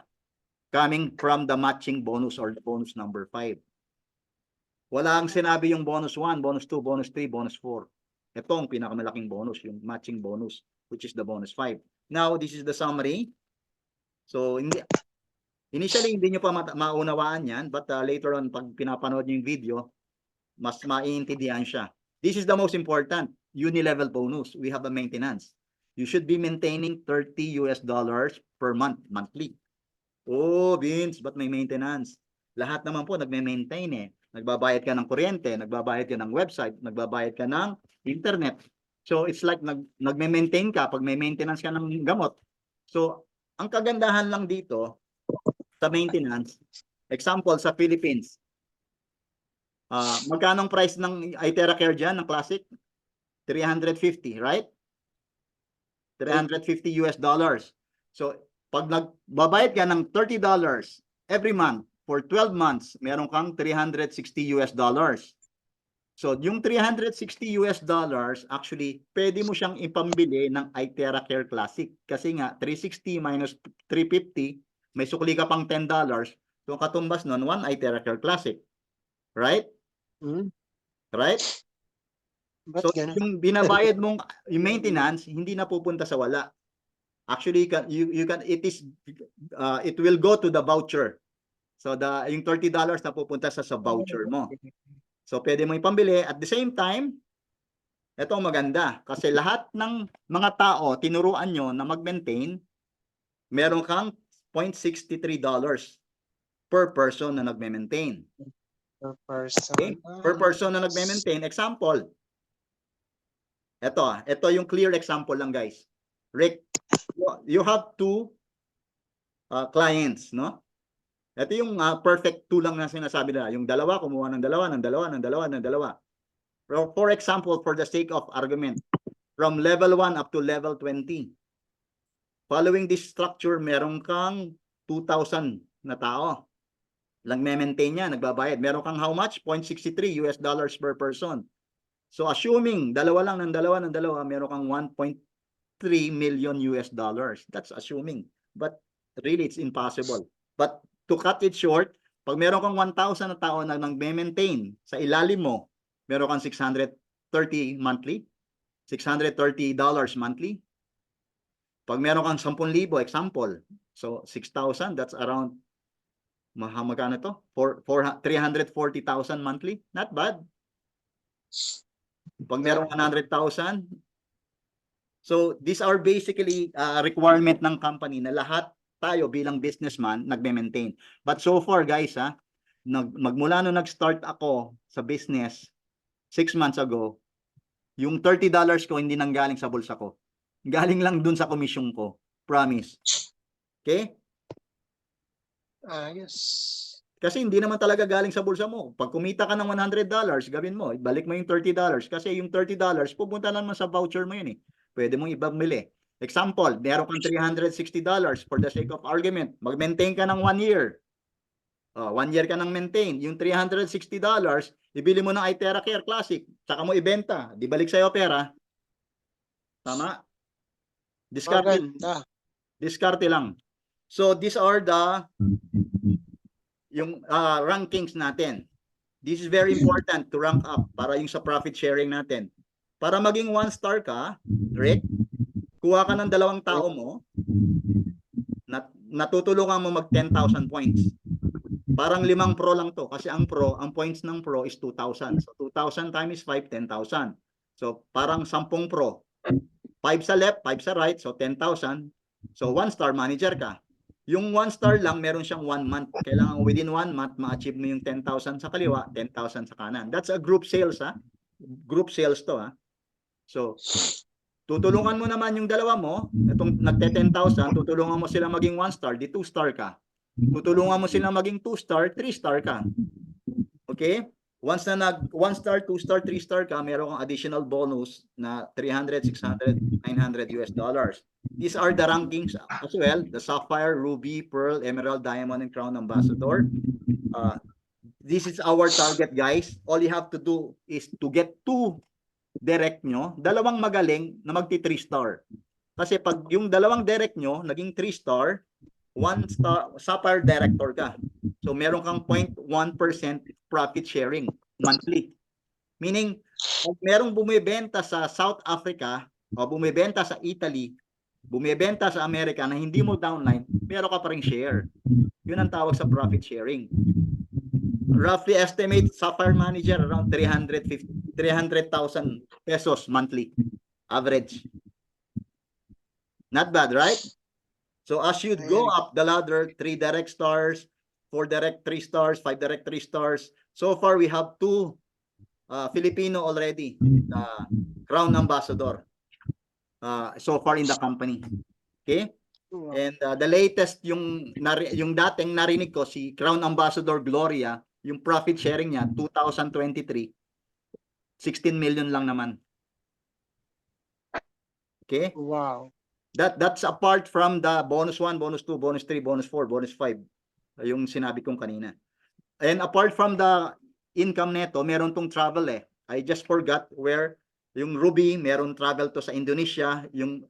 Coming from the matching bonus or the bonus number 5. Wala ang sinabi yung bonus 1, bonus 2, bonus 3, bonus 4. Ito ang pinakamalaking bonus, yung matching bonus, which is the bonus 5. Now, this is the summary. So, initially, hindi nyo pa maunawaan yan, but later on, pag pinapanood nyo yung video, mas maiintindihan siya. This is the most important, uni-level bonus. We have a maintenance. You should be maintaining $30 per month, monthly. Oh, Vince, ba't may maintenance? Lahat naman po nagme-maintain eh. Nagbabayad ka ng kuryente, nagbabayad ka ng website, nagbabayad ka ng internet. So it's like nagme-maintain ka pag may maintenance ka ng gamot. So ang kagandahan lang dito sa maintenance, example sa Philippines, magkano ang price ng iTeracare dyan, ng Classic? 350, right? $350. So pag nagbabayad ka ng $30 every month for 12 months, meron kang $360. So, yung $360 actually, pwede mo siyang ipambili ng iTeracare Classic. Kasi nga, 360 minus 350, may sukli ka pang $10. So, katumbas nun, one iTeracare Classic. Right? Right? Ba't So, ganun? yung binabayad mong yung maintenance, hindi na pupunta sa wala. Actually, it will go to the voucher. So, yung $30 na pupunta sa voucher mo. So, pwede mo ipambili. At the same time, ito maganda. Kasi lahat ng mga tao, tinuruan nyo na mag-maintain, meron kang $0.63 per person na nagme-maintain. Per person. Okay? Per person na nagme-maintain. Example. Ito yung clear example lang, guys. Rick, you have two clients, no? Ito yung perfect two lang na sinasabi nila. Yung dalawa, kumuha ng dalawa. For example, for the sake of argument, from level 1 up to level 20, following this structure, meron kang 2,000 na tao. Nagme-maintain niya, nagbabayad. Meron kang how much? $0.63 per person. So assuming dalawa lang ng dalawa, meron kang $1.3 million. That's assuming. But really, it's impossible. But to cut it short, pag meron kang 1,000 na tao na nagme-maintain sa ilalim mo, meron kang $630 monthly, $630 monthly. Pag meron kang 10,000, example, so 6,000, that's around, magkano to? 340,000 monthly. Not bad. Pag meron 100,000, so these are basically requirement ng company na lahat tayo bilang businessman nagme-maintain. But so far, guys, magmula nung nag-start ako sa business 6 months ago, yung $30 ko hindi nanggaling sa bulsa ko. Galing lang dun sa komisyon ko. Promise. Okay? Ayos. Kasi hindi naman talaga galing sa bulsa mo. Pag kumita ka ng $100, gawin mo, ibalik mo yung $30. Kasi yung $30, pupunta naman sa voucher mo yun eh. Pwede mong ibabili. Example, meron kang $360 for the sake of argument. Mag-maintain ka ng 1 year. 1 year ka nang maintain. Yung $360, ibili mo ng iTeracare Classic. Tsaka mo ibenta. Di balik sa'yo pera. Tama? Maganda. Diskarte lang. So these are the yung rankings natin. This is very important to rank up para yung sa profit sharing natin. Para maging 1 star ka, Rick, kuha ka ng 2 tao mo, natutulungan mo mag 10,000 points. Parang 5 pro lang to kasi ang points ng pro is 2,000. So 2,000 times 5, 10,000. So parang 10 pro. 5 sa left, 5 sa right, so 10,000. So 1 star manager ka. Yung 1 star lang, meron siyang 1 month. Kailangan within 1 month, ma-achieve mo yung 10,000 sa kaliwa, 10,000 sa kanan. That's a group sales, ha? Group sales to, ha? So, tutulungan mo naman yung dalawa mo, itong nagte-10,000, tutulungan mo sila maging 1 star, di 2 star ka. Tutulungan mo sila maging 2 star, 3 star ka. Okay? Once na nag 1 star, 2 star, 3 star ka, meron kang additional bonus na $300, $600, $900. These are the rankings as well, the Sapphire, Ruby, Pearl, Emerald, Diamond, and Crown Ambassador. This is our target, guys. All you have to do is to get 2 direct nyo, 2 magaling na magti 3 star. Kasi pag yung 2 direct nyo, naging 3 star, 1 star, Sapphire director ka. So meron kang 0.1% profit sharing monthly. Meaning, kung merong bumibenta sa South Africa o bumibenta sa Italy, bumibenta sa Amerika na hindi mo downline, meron ka pa ring share. Yun ang tawag sa profit sharing. Roughly estimate Sapphire Manager around 300,000 pesos monthly average. Not bad, right? So as you go up the ladder, 3 direct stars, 4 direct 3 stars, 5 direct 3 stars. So far we have 2 Filipino already, Crown Ambassador. So far in the company. Okay? And the latest yung dating narinig ko si Crown Ambassador Gloria, yung profit sharing niya 2023 16 million lang naman. Okay? Wow. That's apart from the bonus 1, bonus 2, bonus 3, bonus 4, bonus 5. Yung sinabi kong kanina. And apart from the income neto, meron tong travel eh. I just forgot where yung Ruby, meron travel to sa Indonesia, yung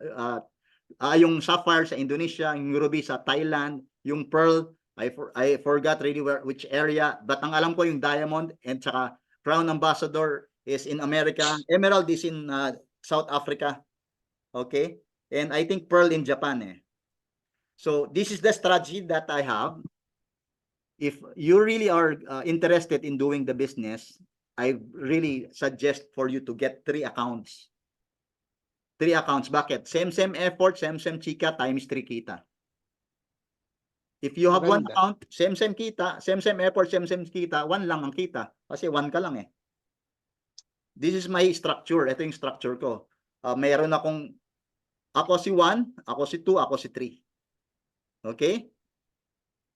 Sapphire sa Indonesia, yung Ruby sa Thailand, yung Pearl, I forgot really which area, but ang alam ko yung Diamond and saka Crown Ambassador is in America, Emerald is in South Africa. Okay? And I think Pearl in Japan eh. So this is the strategy that I have. If you really are interested in doing the business, I really suggest for you to get 3 accounts. 3 accounts. Bakit? Same effort, same chika, times 3 kita. If you have 1 Maganda. account, same kita, same effort, same kita, 1 lang ang kita. Kasi 1 ka lang eh. This is my structure. Ito yung structure ko. Mayroon akong, ako si 1, ako si 2, ako si 3. Okay?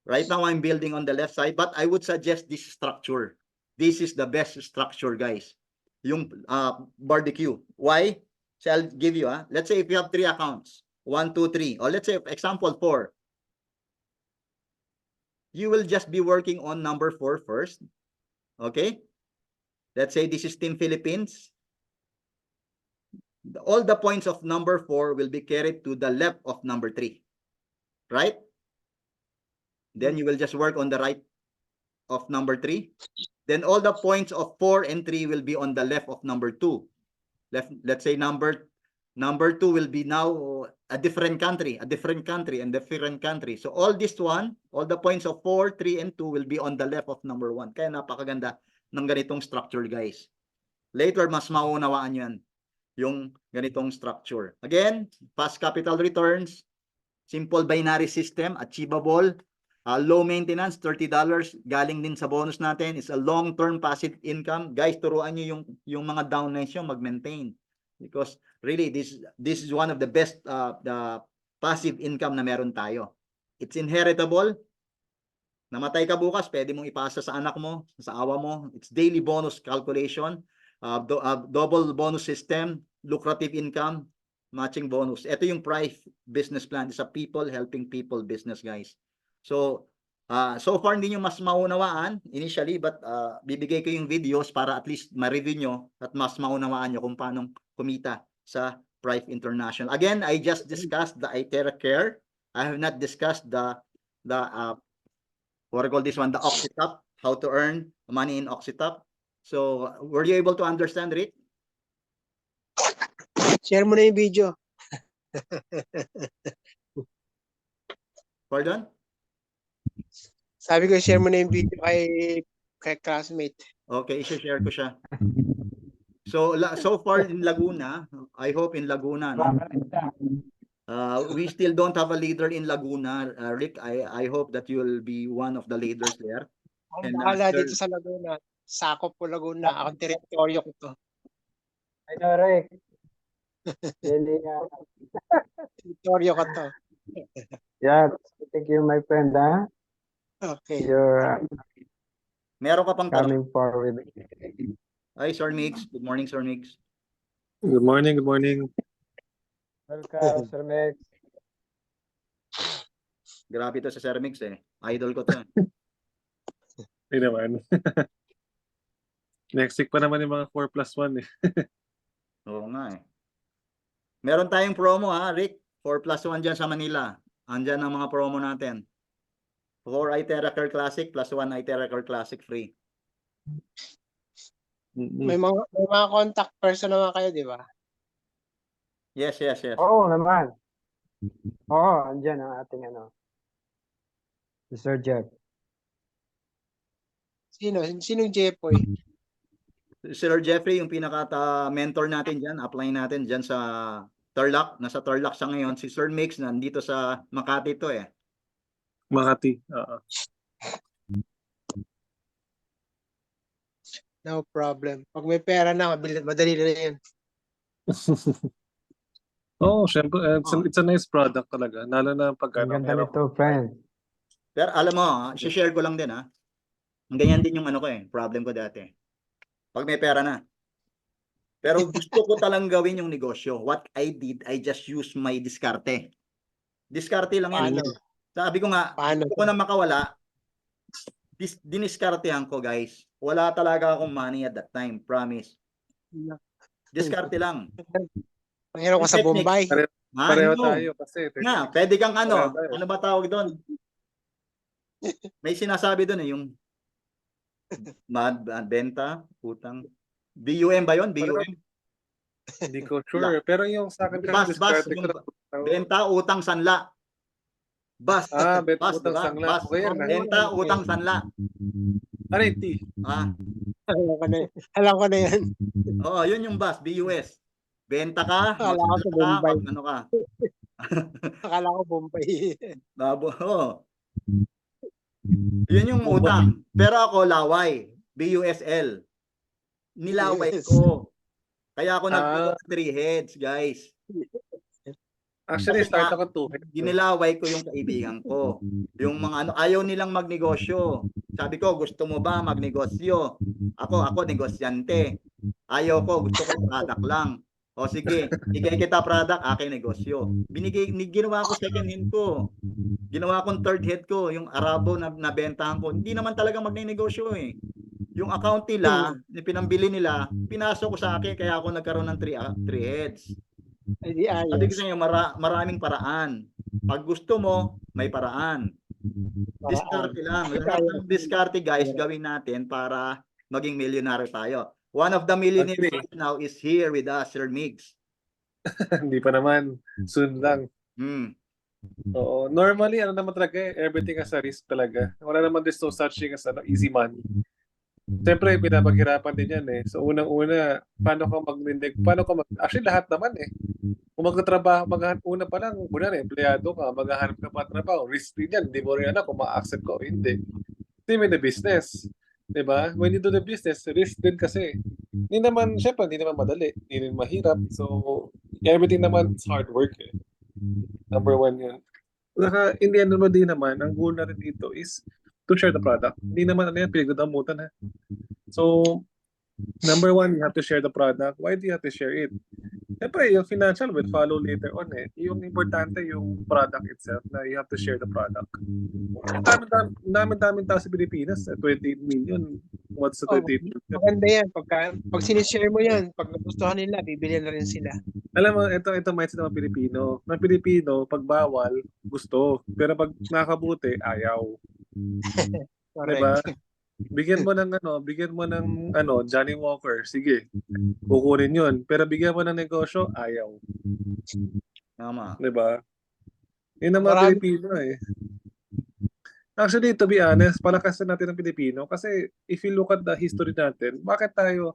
Right now, I'm building on the left side, but I would suggest this structure. This is the best structure, guys. Yung barbecue. Why? So I'll give you, let's say if you have 3 accounts, 1, 2, 3, or let's say example 4. You will just be working on number 4 first. Okay? Let's say this is Team Philippines. All the points of number 4 will be carried to the left of number 3. Right? Then you will just work on the right of number 3. Then all the points of 4 and 3 will be on the left of number 2. Let's say number 2 will be now a different country. So all this one, all the points of 4, 3, and 2 will be on the left of number 1. Kaya napakaganda ng ganitong structure, guys. Later, mas maunawaan yan, yung ganitong structure. Again, fast capital returns, simple binary system, achievable, low maintenance, $30, galing din sa bonus natin, is a long-term passive income. Guys, turuan nyo yung mga downlines nyo mag-maintain. Because really, this is one of the best the passive income na meron tayo. It's inheritable. Namatay ka bukas, pwede mong ipasa sa anak mo, sa awa mo. It's daily bonus calculation, double bonus system, lucrative income, matching bonus. Ito yung Prive business plan. It's a people helping people business, guys. So, so far hindi nyo mas maunawaan initially, but bibigay ko yung videos para at least ma-review nyo at mas maunawaan nyo kung paano kumita sa Prive International. Again, I just discussed the iTerra Care. I have not discussed the what I call this one, the Oxitap, how to earn money in Oxitap. So, were you able to understand, Rick? Share mo na yung video. Pardon? Sabi ko, share mo na yung video kay classmate. Okay, i-share ko siya. So, so far in Laguna, I hope in Laguna, no? We still don't have a leader in Laguna, Rick. I hope that you will be one of the leaders there. Ang And, bahala sir- dito sa Laguna. Sakop po Laguna. Akong teritoryo ko to. I know, Rick. Really, Teritoryo ko to. yeah, thank you, my friend. Okay. You're Meron ka pang tanong? coming forward. Hi, Sir Migs. Good morning, Sir Migs. Good morning, good morning. Welcome, Sir Mex. Grabe to sa Sir Migs eh. Idol ko to. Hindi naman. Next week pa naman yung mga 4+1 eh. Oo nga eh. Meron tayong promo Rick. 4+1 dyan sa Manila. Andyan ang mga promo natin. 4 iTerra Care Classic plus 1 iTerra Care Classic free. May mga contact person naman kayo, di ba? Yes. Oo naman. Oo, andyan ang ating si Sir Jeff. Sinong Jepoy? Sir Jeffrey, yung pinaka-mentor natin dyan, apply natin dyan sa Tarlac. Nasa Tarlac siya ngayon. Si Sir Mix, nandito sa Makati to eh. Makati. Oo. No problem. Pag may pera na, madali na yan. Oo, syempre, Oh. it's a nice product talaga. Lalo na pag Ang ganda meron nito, friend. Pero alam mo, share ko lang din ha. Ang ganyan din yung ano ko eh, problem ko dati. Pag may pera na. Pero gusto ko talang gawin yung negosyo. What I did, I just use my diskarte. Diskarte lang yan. Paano? Sabi ko nga, Paano? gusto ko na makawala. Diniskartehan ko guys. Wala talaga akong money at that time, promise. Diskarte lang. Panghirap ka sa Technique. Bombay. Pareho No. tayo kasi. Nga, pwede kang Pareho ano, tayo. ano ba tawag doon? May sinasabi doon eh, yung benta, utang. BUM ba yun? BUM? Hindi ko sure. Pero yung sa akin kasi Bas, discard yung ko. benta, utang, sanla. Bas, Benta bas, utang diba? sangla. Bas, Okay yan. benta, utang, sanla. Ano yung T? Ah, Alam ko na yan. oo, yun yung bus, BUS. Benta ka, Akala ko sa magsalita ka, Bombay. ano ka. Akala ko Bombay. Oo. Yun yung utang. Pero ako, laway. BUSL. Nilaway Yes. ko. Kaya ako nagbuo Ah. ng 3 heads, guys. Actually, Kasi start nga, ako 2. Ginilaway ko yung kaibigan ko. Yung mga ano, ayaw nilang magnegosyo. Sabi ko, gusto mo ba magnegosyo? Ako negosyante. Ayaw ko, gusto ko product lang. O sige, bigay kita product, akin negosyo. Ginawa ko second hand ko. Ginawa kong third head ko, yung Arabo na nabentahan ko. Hindi naman talaga magnenegosyo eh. Yung account nila, yung pinambili nila, pinasok ko sa akin, kaya ako nagkaroon ng 3 heads. Ay, di Sabi ko ayos. sa inyo, maraming paraan. Pag gusto mo, may paraan. Diskarte lang. Lahat ng diskarte guys, gawin natin para maging milyonaryo tayo. One of the millionaires Agree. right now is here with us, Sir Migs. Hindi pa naman. Soon lang. Hmm. Oo. Normally, ano naman talaga everything has a risk talaga. Wala naman there's no such thing as easy money. Siyempre, pinapaghirapan din yan eh. So, unang-una, actually, lahat naman eh. Kung magtatrabaho, una pa lang, empleyado ka, maghahanap ka pa trabaho, risk din yan. Hindi mo rin alam kung ma-accept ko o hindi. Same in the business. Diba? When you do the business, risk din kasi. Hindi naman madali. Hindi rin mahirap. So, everything naman is hard work eh. Number 1 yun. Saka, in the end naman din naman, ang goal natin dito is to share the product. Hindi naman pinagdadamutan ha. So, number 1, you have to share the product. Why do you have to share it? Siyempre, yung financial will follow later on eh. Yung importante, yung product itself na you have to share the product. Daming tao sa Pilipinas. 28 million. What's the 28 million? Maganda yan. Pag sinishare mo yan, pag nagustuhan nila, bibili na rin sila. Alam mo, ito mindset ng mga Pilipino. Ng Pilipino, pag bawal, gusto. Pero pag nakabuti, ayaw. Diba? Correct. Bigyan mo ng Johnny Walker, sige. Kukunin 'yun, pero bigyan mo ng negosyo, ayaw. Tama. 'Di ba? Yun ang mga Marami- Pilipino eh. Actually, to be honest, palakasan natin ng Pilipino kasi if you look at the history natin, bakit tayo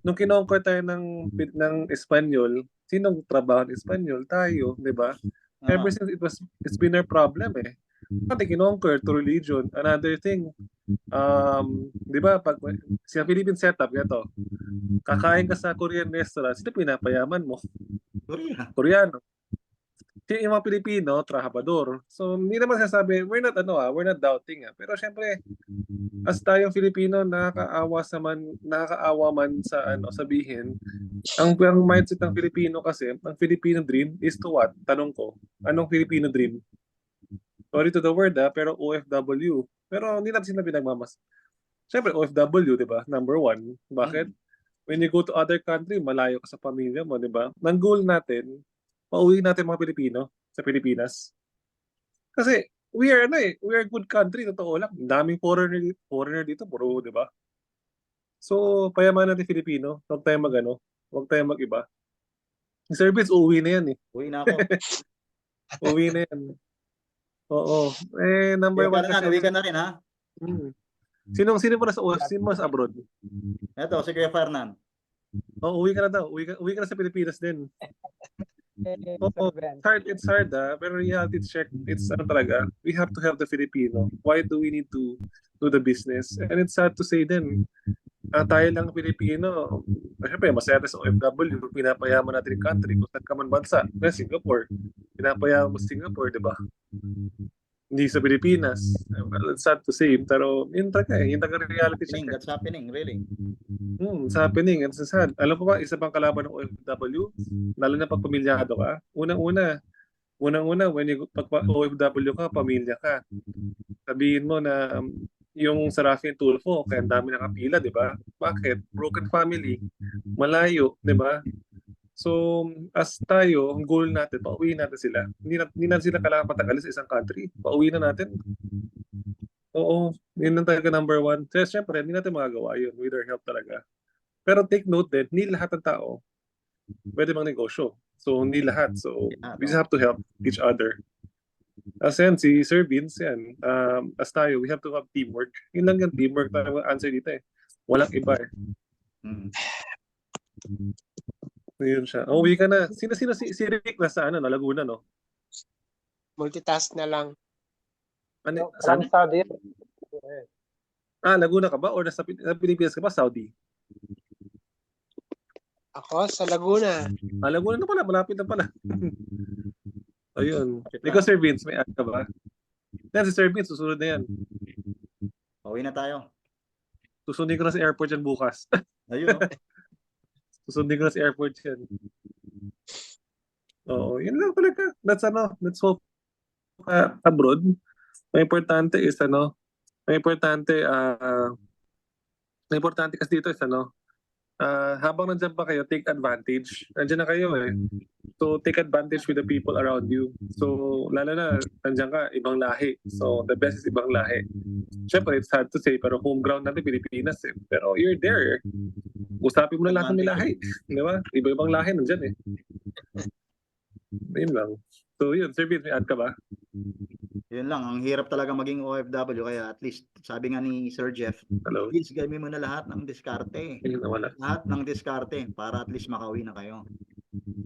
nung kinonquer tayo ng Espanyol, sinong trabaho ng Espanyol? Tayo, 'di ba? Ever since it's been our problem eh. Pati kinonquer to religion. Another thing, di ba, pag sa Philippine setup, gato, kakain ka sa Korean restaurant, sino pinapayaman mo? Korea. Koreano. Yung mga Pilipino, trabahador. So, hindi naman sasabi, we're not doubting. Pero syempre, as tayong Filipino, nakakaawa man sa sabihin, ang mindset ng Filipino kasi, ang Filipino dream is to what? Tanong ko, anong Filipino dream? Sorry to the word pero OFW. Pero hindi natin sila pinagmamas. Siyempre, OFW, di ba? Number 1. Bakit? When you go to other country, malayo ka sa pamilya mo, di ba? Nang goal natin, pauwi natin mga Pilipino sa Pilipinas. Kasi, we are a good country, totoo lang. Daming foreigner dito, puro, di ba? So, payaman natin Filipino. Huwag tayong mag-iba. Yung service, uuwi na yan eh. Uwi na ako. Uwi na yan. Oo. Eh, number one kasi. Uwi ka na rin, ha? Sino mo nasa abroad? Eto, si Kuya Fernan. Oh, uwi ka na daw. Uwi ka na sa Pilipinas din. Oo. Sir Ben. It's hard pero reality check, it's ano talaga, we have to help the Filipino. Why do we need to do the business? And it's sad to say din, tayo lang Pilipino, syempre masaya tayo sa OFW, pinapayaman natin yung country, kung saan ka man bansa, Singapore, pinapayaman mo Singapore, di ba? Hindi sa Pilipinas. Well, it's sad to say, pero yun talaga yung taga-reality check. That's happening, really. It's happening. It's sad. Alam mo ba, isa pang kalaban ng OFW, lalo na pag pamilyado ka, unang-una, when pag OFW ka, pamilya ka. Sabihin mo na yung Sarafi and Tulfo, kaya ang dami nakapila, di ba? Bakit? Broken family, malayo, di ba? So, as tayo, ang goal natin, pauwi natin sila. Hindi na sila kailangan patagalin sa isang country. Pauwi na natin. Oo, yun ang talaga number one. Kaya syempre, hindi natin magagawa yun with our help talaga. Pero take note din, hindi lahat ng tao pwede mang negosyo. So, hindi lahat. So, we just have to help each other. As yan, si Sir Vince, yan. As tayo, we have to have teamwork. Yun lang yung teamwork na answer dito eh. Walang iba eh. Yun siya. Uwi ka na. Sino si Rick nasa Laguna, no? Multitask na lang. Ano, From saan? Saudi. Laguna ka ba? Or nasa Pilipinas ka ba? Saudi? Ako sa Laguna. Laguna na pala. Malapit na pala. Ayun. Ikaw, Sir Vince, may ad ka ba? Yan, si Sir Vince, susunod na yan. Uwi na tayo. Susundin ko na sa airport yan bukas. Ayun, no? Susundin ko na sa airport yan. Oo, yun lang talaga. Let's hope abroad. May importante is may importante kasi dito is habang nandiyan pa kayo, take advantage. Nandiyan na kayo eh. So, take advantage with the people around you. So, lalo na, nandiyan ka, ibang lahi. So, the best is ibang lahi. Siyempre, it's hard to say, pero home ground natin, Pilipinas eh. Pero you're there. Usapin mo na lahat ng may lahi. Di ba? Iba-ibang lahi nandiyan eh. Yun lang. So, yun. Sir Vince, may ad ka ba? Yun lang, ang hirap talaga maging OFW, kaya at least, sabi nga ni Sir Jeff, Hello? please gawin mo na lahat ng diskarte. Ayun, nawala. Lahat ng diskarte para at least makauwi na kayo.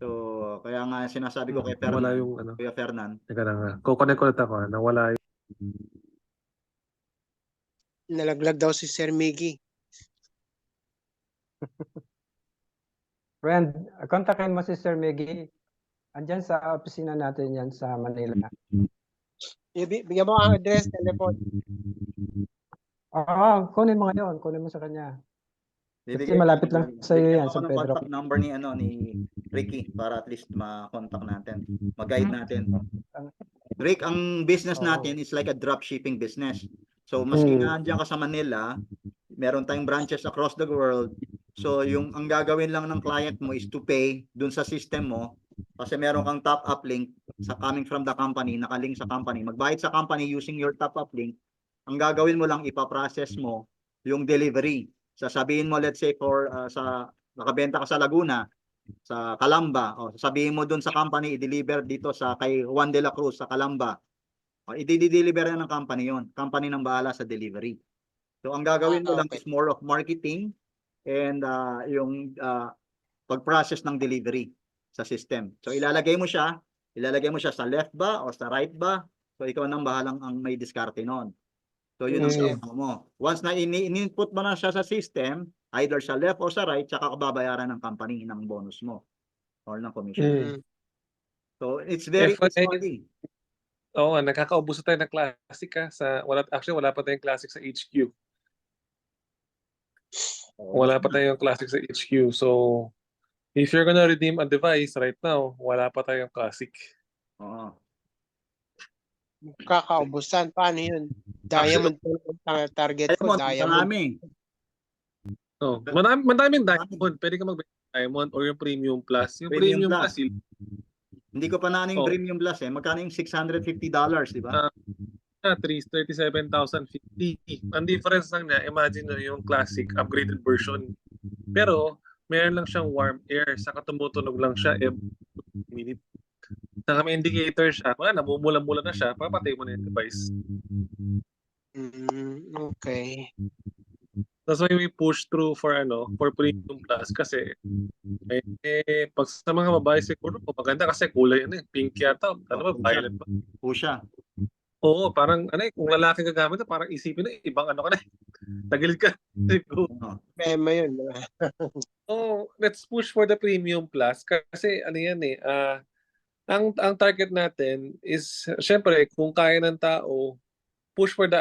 So, kaya nga sinasabi ko kay Nawala Fernan, yung Kuya Fernan, Teka na nga. Kukonek ulit ako. Nawala yung Nalaglag daw si Sir Miggy. Friend, kontakin mo si Sir Miggy. Andyan sa opisina natin yan sa Manila. Bigyan mo ang address, telephone. Kunin mo ngayon. Kunin mo sa kanya. Kasi bibigyan malapit ko- lang sa iyo bigyan yan, ko San ng Pedro. contact number ni Ricky para at least ma-contact natin, mag-guide natin. Rick, ang business Oo. natin is like a drop shipping business. So, maski nga andyan ka sa Manila, meron tayong branches across the world. So, ang gagawin lang ng client mo is to pay dun sa system mo kasi meron kang top-up link coming from the company, nakalink sa company. Magbayad sa company using your top-up link. Ang gagawin mo lang, ipaprocess mo yung delivery. Sasabihin mo, let's say, nakabenta ka sa Laguna, sa Calamba, o sabihin mo dun sa company, i-deliver dito kay Juan de la Cruz sa Calamba. O, i-deliver na ng company yon. Company nang bahala sa delivery. So, ang gagawin mo lang Okay. is more of marketing and yung pag-process ng delivery sa system. So, ilalagay mo siya sa left ba o sa right ba? So, ikaw nang bahalang ang may diskarte noon. So, yun ang gagawin mo. Once na in-input mo na siya sa system, either sa left o sa right, tsaka ka babayaran ng company ng bonus mo or ng commission. So, it's very FYI, easy. Oo, nakakaubuso tayo ng classic wala pa tayong classic sa HQ. Wala pa tayong classic sa HQ. So, if you're gonna redeem a device right now, wala pa tayong classic. Oo. Kakaubusan. Paano yun? Diamond po ang target ko. Diamond. Marami. Oh, madaming diamond. Pwede ka mag diamond or yung premium plus. Yung Premium premium plus. plus, Hindi ko pa na yung Oh. premium plus eh. Magkano yung $650, di ba? 37,050. Ang difference lang niya, imagine nyo yung classic upgraded version. Pero, meron lang siyang warm air. Saka tumutunog lang siya every minute. Saka may indicator siya. Wala, namumula-mula na siya. Papatay mo na yung device. Okay. That's why we push through for for Premium Plus kasi pag sa mga babae siguro maganda kasi kulay pink yata, ano ba, violet ba? Pusha. Oo, parang kung lalaki gagamit parang isipin ibang ka na. Tagilid ka siguro. Mema yun. Oh, let's push for the Premium Plus kasi yan ang target natin is syempre kung kaya ng tao push for the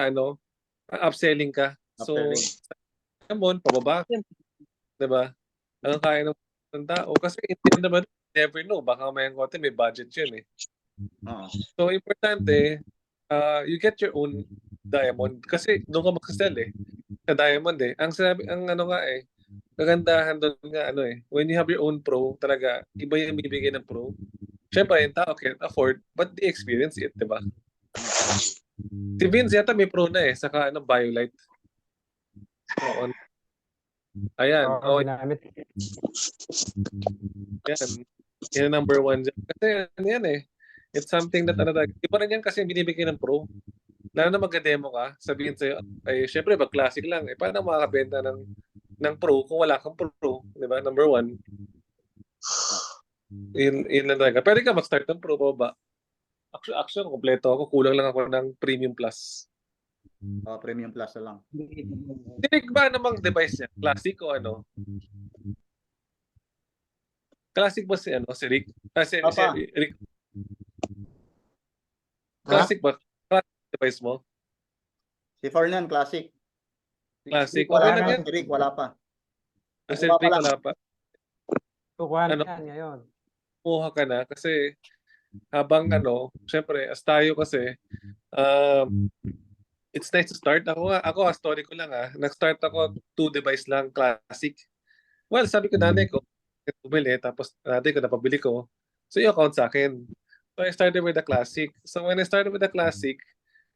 upselling ka. So naman pababa, 'di ba? Ang kaya ng tao kasi hindi naman never know baka may konti may budget yun eh. Oo. So importante you get your own diamond kasi doon ka mag-sell sa diamond ang sinabi ang kagandahan doon nga when you have your own pro talaga iba yung bibigay ng pro. Syempre yung tao can't afford but they experience it, 'di ba? Si Vince yata may pro na saka BioLite. Oo. Ayan. Oo, ginamit. Yan number 1 dyan. Kasi it's something that iba rin yan kasi binibigay ng pro. Lalo na magka-demo ka, sabihin sa'yo, syempre pag classic lang, paano makakabenta ng pro kung wala kang pro, di ba? Number 1. Yun lang talaga. Pwede ka mag-start ng pro ba? Actually, kompleto ako. Kulang lang ako ng Premium Plus. Premium Plus na lang. Tinig ba namang device niya? Classic o Classic ba si Rick? Si Rick. Classic ba? Classic device mo? Si Fernan, classic. Classic. Wala Okay lang na, yan. si Rick, wala pa. Si Rick wala pa. Kukuha na yan ngayon. Kuha ka na kasi habang syempre as tayo kasi it's nice to start. Ako story ko lang nag-start ako 2 device lang classic. Well, sabi ko nanay ko bumili tapos nanay ko napabili ko. So yung account sa akin. So I started with the classic. So when I started with the classic,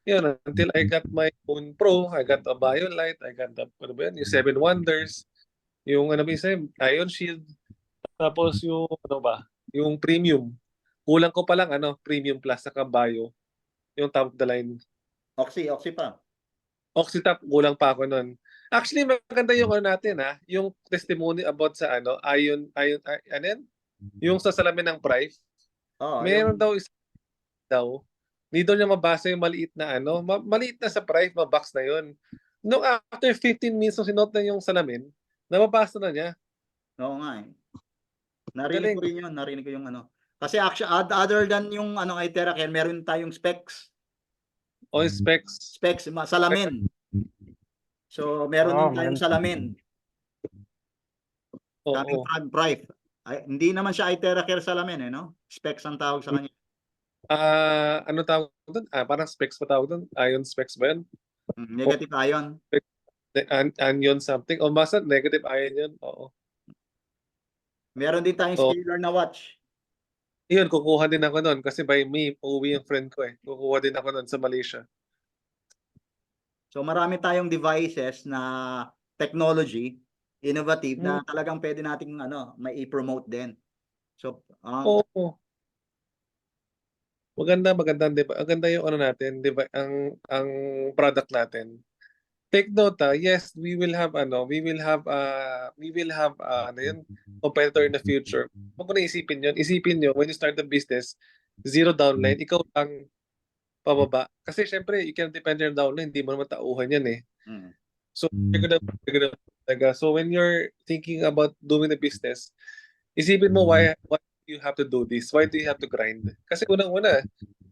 yun until I got my own pro, I got a BioLite, I got yung 7 Wonders, yung Ion Shield, tapos yung yung premium. Kulang ko pa lang Premium Plus saka Bio, yung top of the line. Oxy pa. Oxytop, kulang pa ako nun. Actually, maganda yung natin yung testimony about sa Ion, yung sa salamin ng Prive. Meron daw hindi daw niya mabasa yung maliit na maliit na sa Prive, mabox na yun. Nung after 15 minutes nung sinuot na yung salamin, nababasa na niya. Oo nga Narinig ko rin yun, narinig ko yung Kasi actually, other than yung iTeracare, meron tayong specs. O specs. Specs, salamin. So, meron din tayong salamin. Oo. Prive. Hindi naman siya iTeracare salamin Specs ang tawag sa kanya. Ano tawag doon? Parang specs pa tawag doon. Ion specs ba yun? Negative ion. Anion something. O basta negative ion yun. Oo. Meron din tayong scalar na watch. Yun, kukuha din ako nun. Kasi by me, uuwi yung friend ko Kukuha din ako nun sa Malaysia. So marami tayong devices na technology, innovative, na talagang pwede nating may i-promote din. So, Oo. Maganda, diba? Ang ganda yung natin, diba? Ang product natin. Take note, yes, we will have competitor in the future. Huwag mo na isipin yun. Isipin nyo, when you start the business, zero downline, ikaw ang pababa. Kasi syempre, you can depend on your downline, hindi mo naman tauhan yan So, so when you're thinking about doing the business, isipin mo why you have to do this? Why do you have to grind? Kasi unang-una,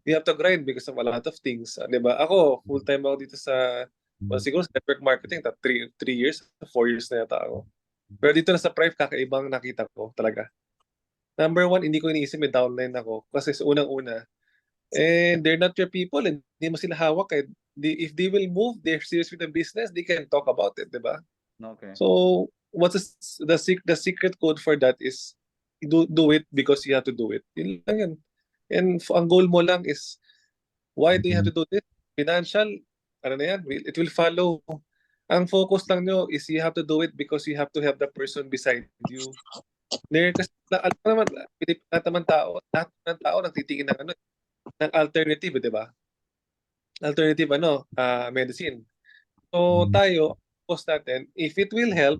you have to grind because of a lot of things. Diba? Ako, full-time ako dito sa siguro sa network marketing, 3 years, 4 years na yata ako. Pero dito na sa Prive, kakaibang nakita ko talaga. Number 1, hindi ko iniisip may downline ako. Kasi sa unang-una, they're not your people. Hindi mo sila hawak. If they will move, they're serious with the business, they can talk about it, diba? okay. So, what's the secret code for that is do it because you have to do it. Yun lang yan. And ang goal mo lang is, why do you have to do this? Financial, it will follow. Ang focus lang nyo is you have to do it because you have to help the person beside you. Kasi alam mo naman, lahat naman tao, lahat ng tao nagtitingin ng ng alternative, di ba? Alternative medicine. So tayo, post natin, if it will help,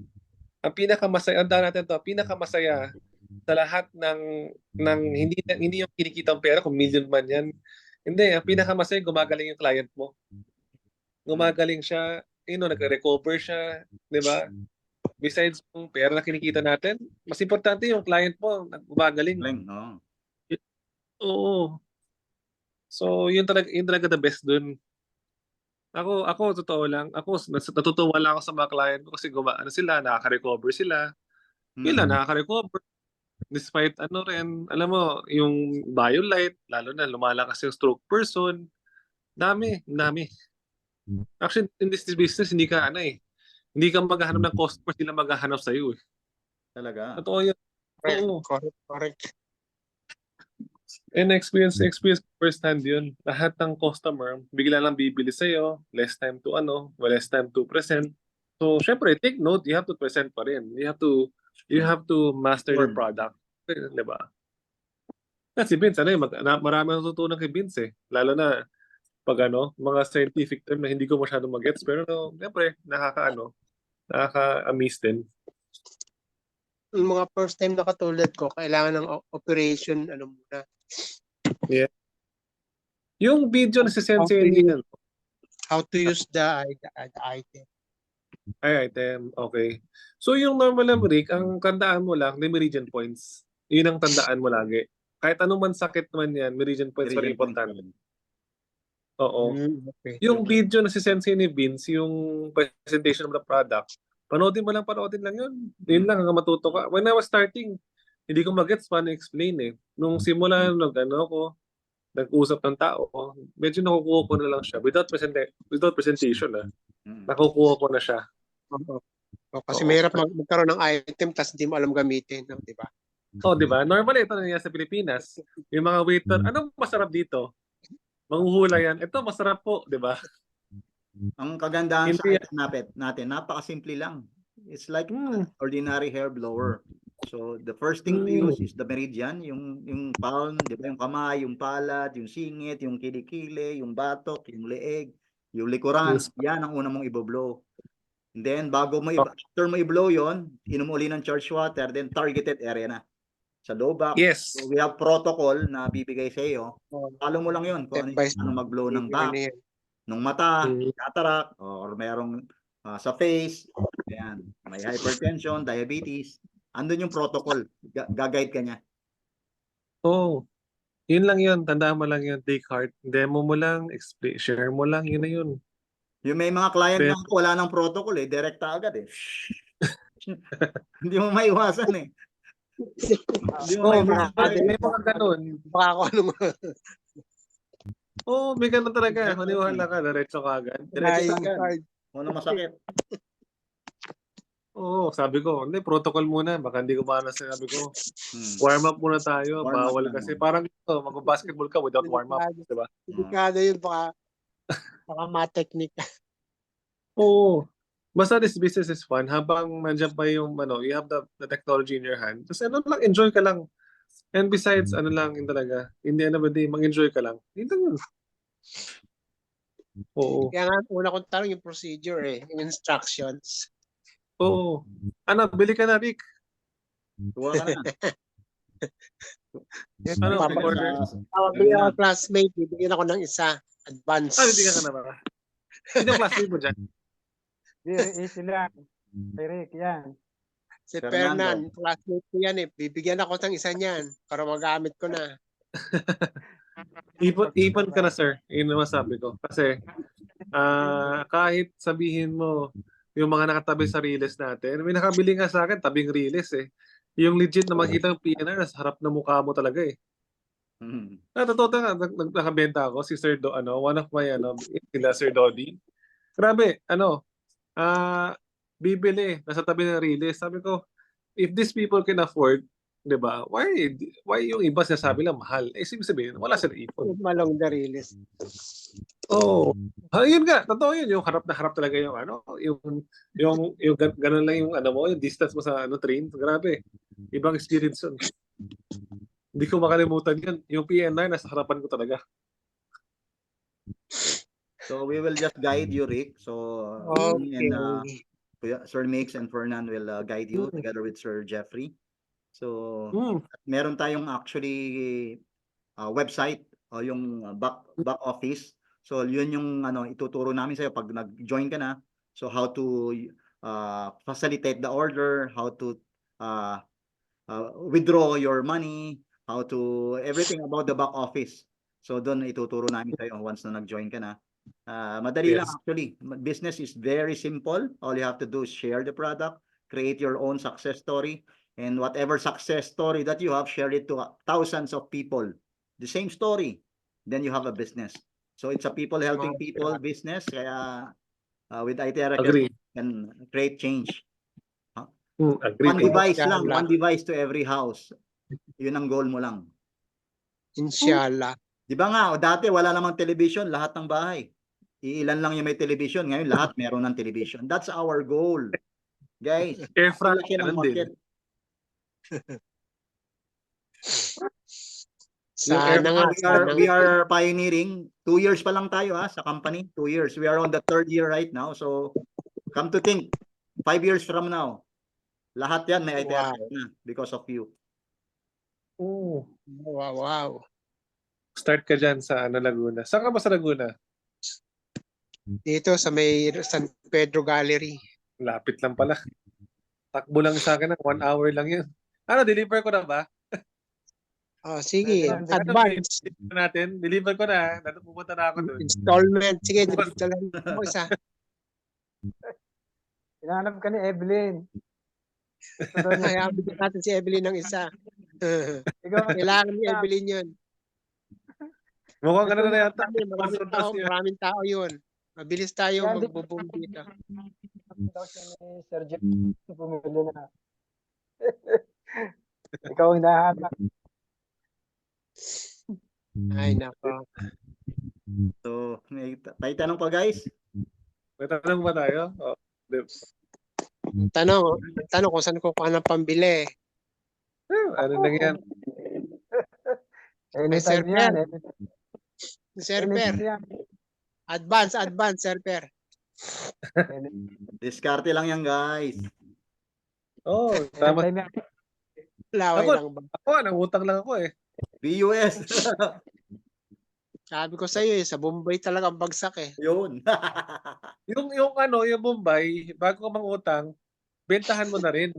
ang pinakamasaya, ang natin to, pinakamasaya sa lahat ng hindi yung kinikitang pera kung million man yan. Hindi, ang pinakamasaya gumagaling yung client mo. Gumagaling siya, nagre-recover siya, di ba? Besides yung pera na kinikita natin, mas importante yung client mo gumagaling. Galing, no? Oo. So, yun talaga the best dun. Ako totoo lang, natutuwa lang ako sa mga client ko kasi sila, nakaka-recover sila. Yun lang, nakaka-recover. Despite alam mo, yung BioLite, lalo na lumalakas yung stroke person, dami. Actually, in this business, hindi ka hindi ka maghahanap ng customer, sila maghahanap sa'yo eh. Talaga. Totoo yun. Oo. Correct. And experience first hand yun. Lahat ng customer, bigla lang bibili sa'yo, less time to present. So, syempre, take note, you have to present pa rin. You have to master your product. Di ba? Si Vince, marami natutunan kay Vince eh. Lalo na pag mga scientific term na hindi ko masyadong magets. Pero syempre, nakaka-amaze din. Yung mga first time na katulad ko, kailangan ng operation, muna. Yeah. Yung video na si Sensei How to use the item. Ay, item. Okay. So, yung normal na Rick, ang tandaan mo lang, the meridian points. Yun ang tandaan mo lagi. Kahit anong man sakit man yan, meridian points very important. Oo. Okay. Yung video na si Sensei ni Vince, yung presentation of the product, panoodin lang yun. Yun lang, hanggang matuto ka. When I was starting, hindi ko mag-gets paano explain eh. Nung simula, nag-usap ng tao, medyo nakukuha ko na lang siya. Without presentation, nakukuha ko na siya. Kasi mahirap magkaroon ng item tapos hindi mo alam gamitin, di ba? Di ba? Normally, ito nangyayari sa Pilipinas. Yung mga waiter, anong masarap dito? Manghuhula yan. Ito, masarap po, di ba? Ang kagandahan sa item natin, napakasimple lang. It's like an ordinary hair blower. So, the first thing to use is the meridian, yung palm, di ba? Yung kamay, yung palad, yung singit, yung kilikili, yung batok, yung leeg, yung likuran. Yan ang una mong i-blow. And then, after mo i-blow yon, inom uli ng charged water, then targeted area na. Sa low back, yes. So we have protocol na bibigay sa iyo. Follow mo lang yun kung ano mag-blow ng back, ng mata, cataract, or merong sa face, ayan, may hypertension, diabetes, andun yung protocol, gagayad ka niya. Yun lang yun, tandaan mo lang yun, take heart, demo mo lang, explain, share mo lang, yun na yun. Yung may mga client na wala ng protocol direkta agad eh. Hindi mo maiwasan eh. May mga ganun. Baka ako may ganun talaga. Maniwala ka, diretso ka agad. Diretso ka agad. Ano masakit? Sabi ko, hindi, protocol muna. Baka hindi ko maana sabi ko. Warm up muna tayo. Bawal kasi. Parang mag-basketball ka without warm up. Diba? Delikado yun, baka ma-technique. Basta this business is fun. Habang nandiyan pa yung, you have the technology in your hand. Just enjoy ka lang. And besides, yun talaga. In the end of the day, mag-enjoy ka lang. Yun lang yun. Kaya nga, una kong tanong yung procedure yung instructions. Bili ka na, Rick. Tuwa ka na. Bili ako classmate, bibigyan ako ng isa. Advance. Bibigyan ka na ba? Sino classmate mo dyan? Sila. Rick, yan. Si Fernan, classmate ko yan Bibigyan ako ng isa niyan para magamit ko na. Ipon ka na, sir. Yun ang masabi ko. Kasi kahit sabihin mo yung mga nakatabi sa release natin, may nakabili nga sa akin, tabing release Yung legit na makita ng PNR, nasa harap na mukha mo talaga Totoo nga, nakabenta ako si Sir one of my sila Sir Dodi. Grabe, bibili, nasa tabi ng release. Sabi ko, if these people can afford, di ba, why yung iba sinasabi lang mahal? Ibig sabihin, wala sila ipon. Malong the release. Yun nga, totoo yun. Yung harap na harap talaga yung yung ganun lang yung yung distance mo sa train. Grabe. Ibang experience yun. Hindi ko makalimutan yun. Yung PNR, nasa harapan ko talaga. So we will just guide you, Rick. So me Okay. and Sir Mix and Fernan will guide you together with Sir Jeffrey. So meron tayong actually website o yung back office. So yun yung ituturo namin sa'yo pag nag-join ka na. So how to facilitate the order, how to withdraw your money, how to everything about the back office. So doon ituturo namin sa'yo once na nag-join ka na. Madali lang Yes. actually. Business is very simple. All you have to do is share the product, create your own success story, and whatever success story that you have, share it to thousands of people. The same story. Then you have a business. So it's a people helping people business. Kaya with Itera Agree. can create change. Agree. One device Inshallah. lang, one device to every house. Yun ang goal mo lang. Inshallah. Di ba nga, dati wala namang television, lahat ng bahay. Iilan lang yung may television. Ngayon, lahat meron ng television. That's our goal. Guys, Air fryer, laki ng ganun din. market. Sana nga, We are pioneering. 2 years pa lang tayo sa company. 2 years. We are on the 3rd year right now. So, come to think, 5 years from now, lahat yan may Itera na because of you. Oh. Wow. Start ka dyan sa Laguna. Saan ka ba sa Laguna? Dito sa may San Pedro Gallery. Lapit lang pala. Takbo lang sa akin ng 1 hour lang yun. Deliver ko na ba? Sige, Ano, advance. Deliver ko na. Pupunta na ako doon. Installment. Sige, dala mo isa. Hinahanap ka ni Evelyn. Kaya bigyan natin si Evelyn ng isa. Ikaw, Kailangan ni Evelyn yun. Mukhang ganun na yata. Maraming tao yun. Mabilis tayo Yan, magbo-boom dito. daw siya ni Sir Jeff. Pumili na. Ikaw ang hinahanap. Ay, nako. So, may tanong pa guys? May tanong ba tayo? Tanong kung saan kukuha ng pambili. Ano lang yan? Anytime Server. yan. Server. Advance, server. Diskarte lang yan guys. Tama. Anytime yan. Laway Ako- lang ba? Ako, nangutang lang ako eh. PUS. Sabi ko sa iyo, sa Bombay talaga ang bagsak eh. Yun. Yung Bombay, bago ka mangutang, bentahan mo na rin.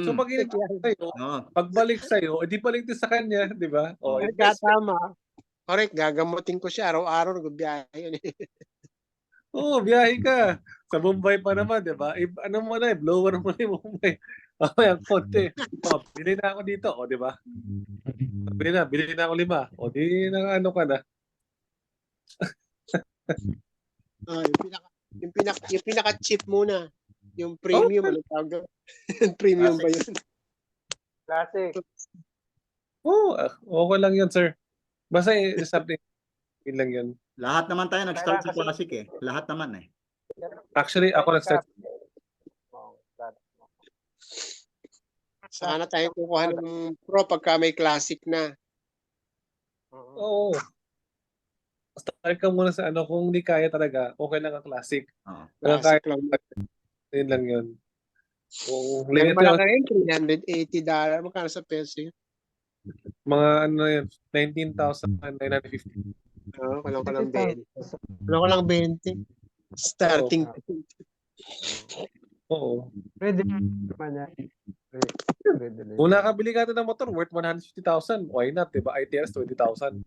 So pag sa'yo, pagbalik sa'yo, edi balik din sa kanya, di ba? Tama. Correct, gagamutin ko siya araw-araw nagbiyahe yun eh. Biyahe ka. Sa Bombay pa naman, di ba? Ano mo na blower mo na yung Bombay. Ang konti. Bili na ako dito, di ba? Bili na ako 5. Di na ka na. Yung pinaka-cheap muna. Yung premium, ano tawag doon? Premium ba yun? Classic. Okay lang yun, sir. Basta something yun lang yun. Lahat naman tayo nag-start sa Kailangan classic eh. Lahat naman eh. Actually, ako nag-start. Sana tayo kukuha ng pro pagka may classic na. Oo. Start ka muna sa kung hindi kaya talaga, okay lang ang classic. Kung kaya, Classic lang. yun lang yun. Kung Ang limit yun, malaki rin, $380. Magkano sa peso yun? mga yun, 19,950. Kulang ko lang 20. Kulang ko lang 20. Starting. Oo. Pwede naman yan. Pwede. Kung nakabili ka ng motor worth 150,000, why not? Diba? ITS 20,000.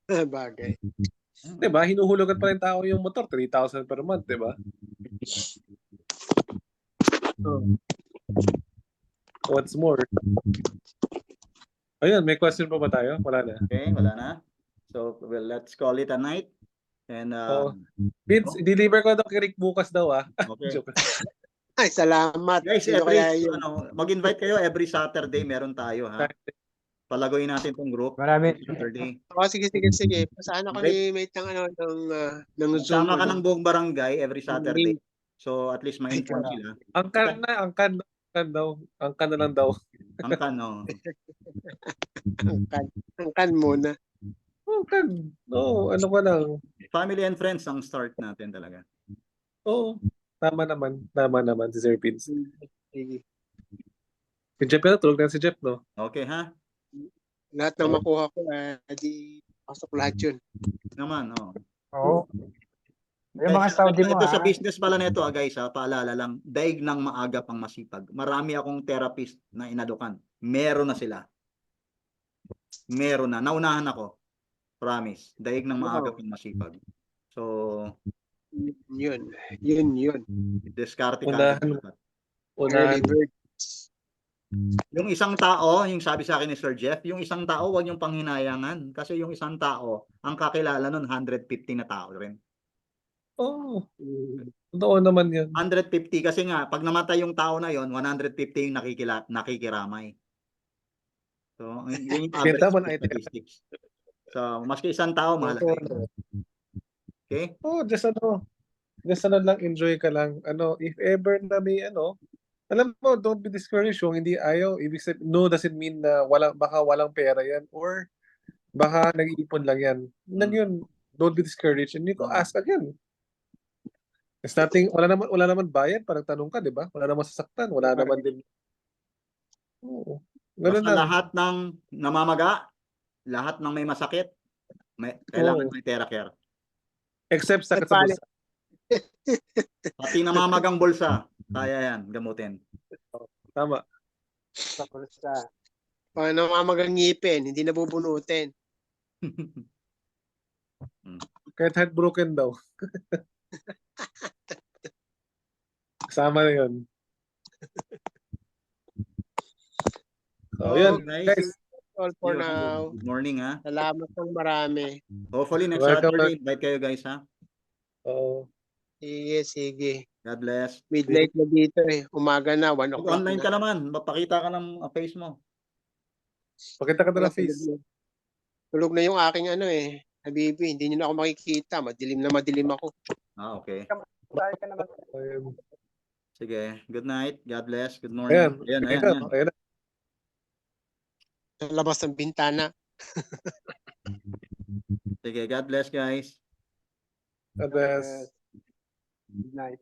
Bagay. Diba? Hinuhulugan pa rin tao yung motor, 3,000 per month, diba? What's more? Ayun, may question pa ba tayo? Wala na. Okay, wala na. So, well, let's call it a night. And Vince, deliver ko daw kay Rick bukas daw okay. Joke. Ay, salamat. Guys, Sino kaya yun? mag-invite kayo every Saturday, meron tayo ha. Palagoyin natin tong group. Marami. Saturday. Sige. Saan ako ni mate ng Zoom? Sama ka ng buong barangay every Saturday. So at least ma-inform sila. Angkan kan daw. Ang kan na lang daw. Ang kano. Ang kan muna. Oh, kan. Oo, ano ka lang. Family and friends ang start natin talaga. Oo. Tama naman. Tama naman si Sir Vince. Sige. Si Jeff na tulog na si Jeff, no? Okay ha? Lahat ng makuha ko, di pasok lahat yun. Naman, oh. Oo. Yung mga Saudi mo, Ito sa ha? business pala nito, guys, paalala lang, daig ng maaga pang masipag. Marami akong therapist na inadukan. Meron na sila. Meron na. Naunahan ako. Promise. Daig ng maaga pang masipag. So, Yun. diskarte ka Unahan. agad dapat. Early Unahan. bird. Yung isang tao, yung sabi sa akin ni Sir Jeff, yung isang tao, huwag yung panghinayangan. Kasi yung isang tao, ang kakilala nun, 150 na tao rin. Oo. Totoo naman yan. 150 kasi nga, pag namatay yung tao na yon, 150 yung nakikiramay. So, yun yung average Kita mo na statistics. So, maski isang tao, mahalaga yun. Okay? Oh, just ano lang, enjoy ka lang. Ano, if ever na may alam mo, don't be discouraged kung hindi ayaw. Ibig sabihin, no doesn't mean na baka walang pera yan or baka nag-iipon lang yan. Lang yun, don't be discouraged. And you go ask again. It's nothing, wala naman bayad, parang tanong ka, di ba? Wala naman sasaktan, wala naman din. Oo. Ganun Basta lang. lahat ng namamaga, lahat ng may masakit, kailangan Oo. may theracare. Except sa At paano- bulsa. Pati namamagang bulsa, kaya yan, gamutin. Tama. Tapos sa Paano mamagang ngipin, hindi nabubunutin. Kahit heartbroken daw. Kasama na yun. So, yun, guys. All for Yun, now. Good morning, ha? Salamat ng marami. Hopefully, next Welcome Saturday, invite kayo, guys, ha? Oo. Sige. God bless. Midnight na dito eh. Umaga na, 1 Pag o'clock online na. ka naman, mapakita ka ng face mo. Pakita ka na ng face. Tulog na yung aking Habibi, hindi nyo na ako makikita. Madilim na madilim ako. Ah, okay. tayo ka naman. Ayun. Sige. Good night. God bless. Good morning. Ayan. Ayan. Ayan. Sa labas ng bintana. Sige. God bless, guys. Address. Good night.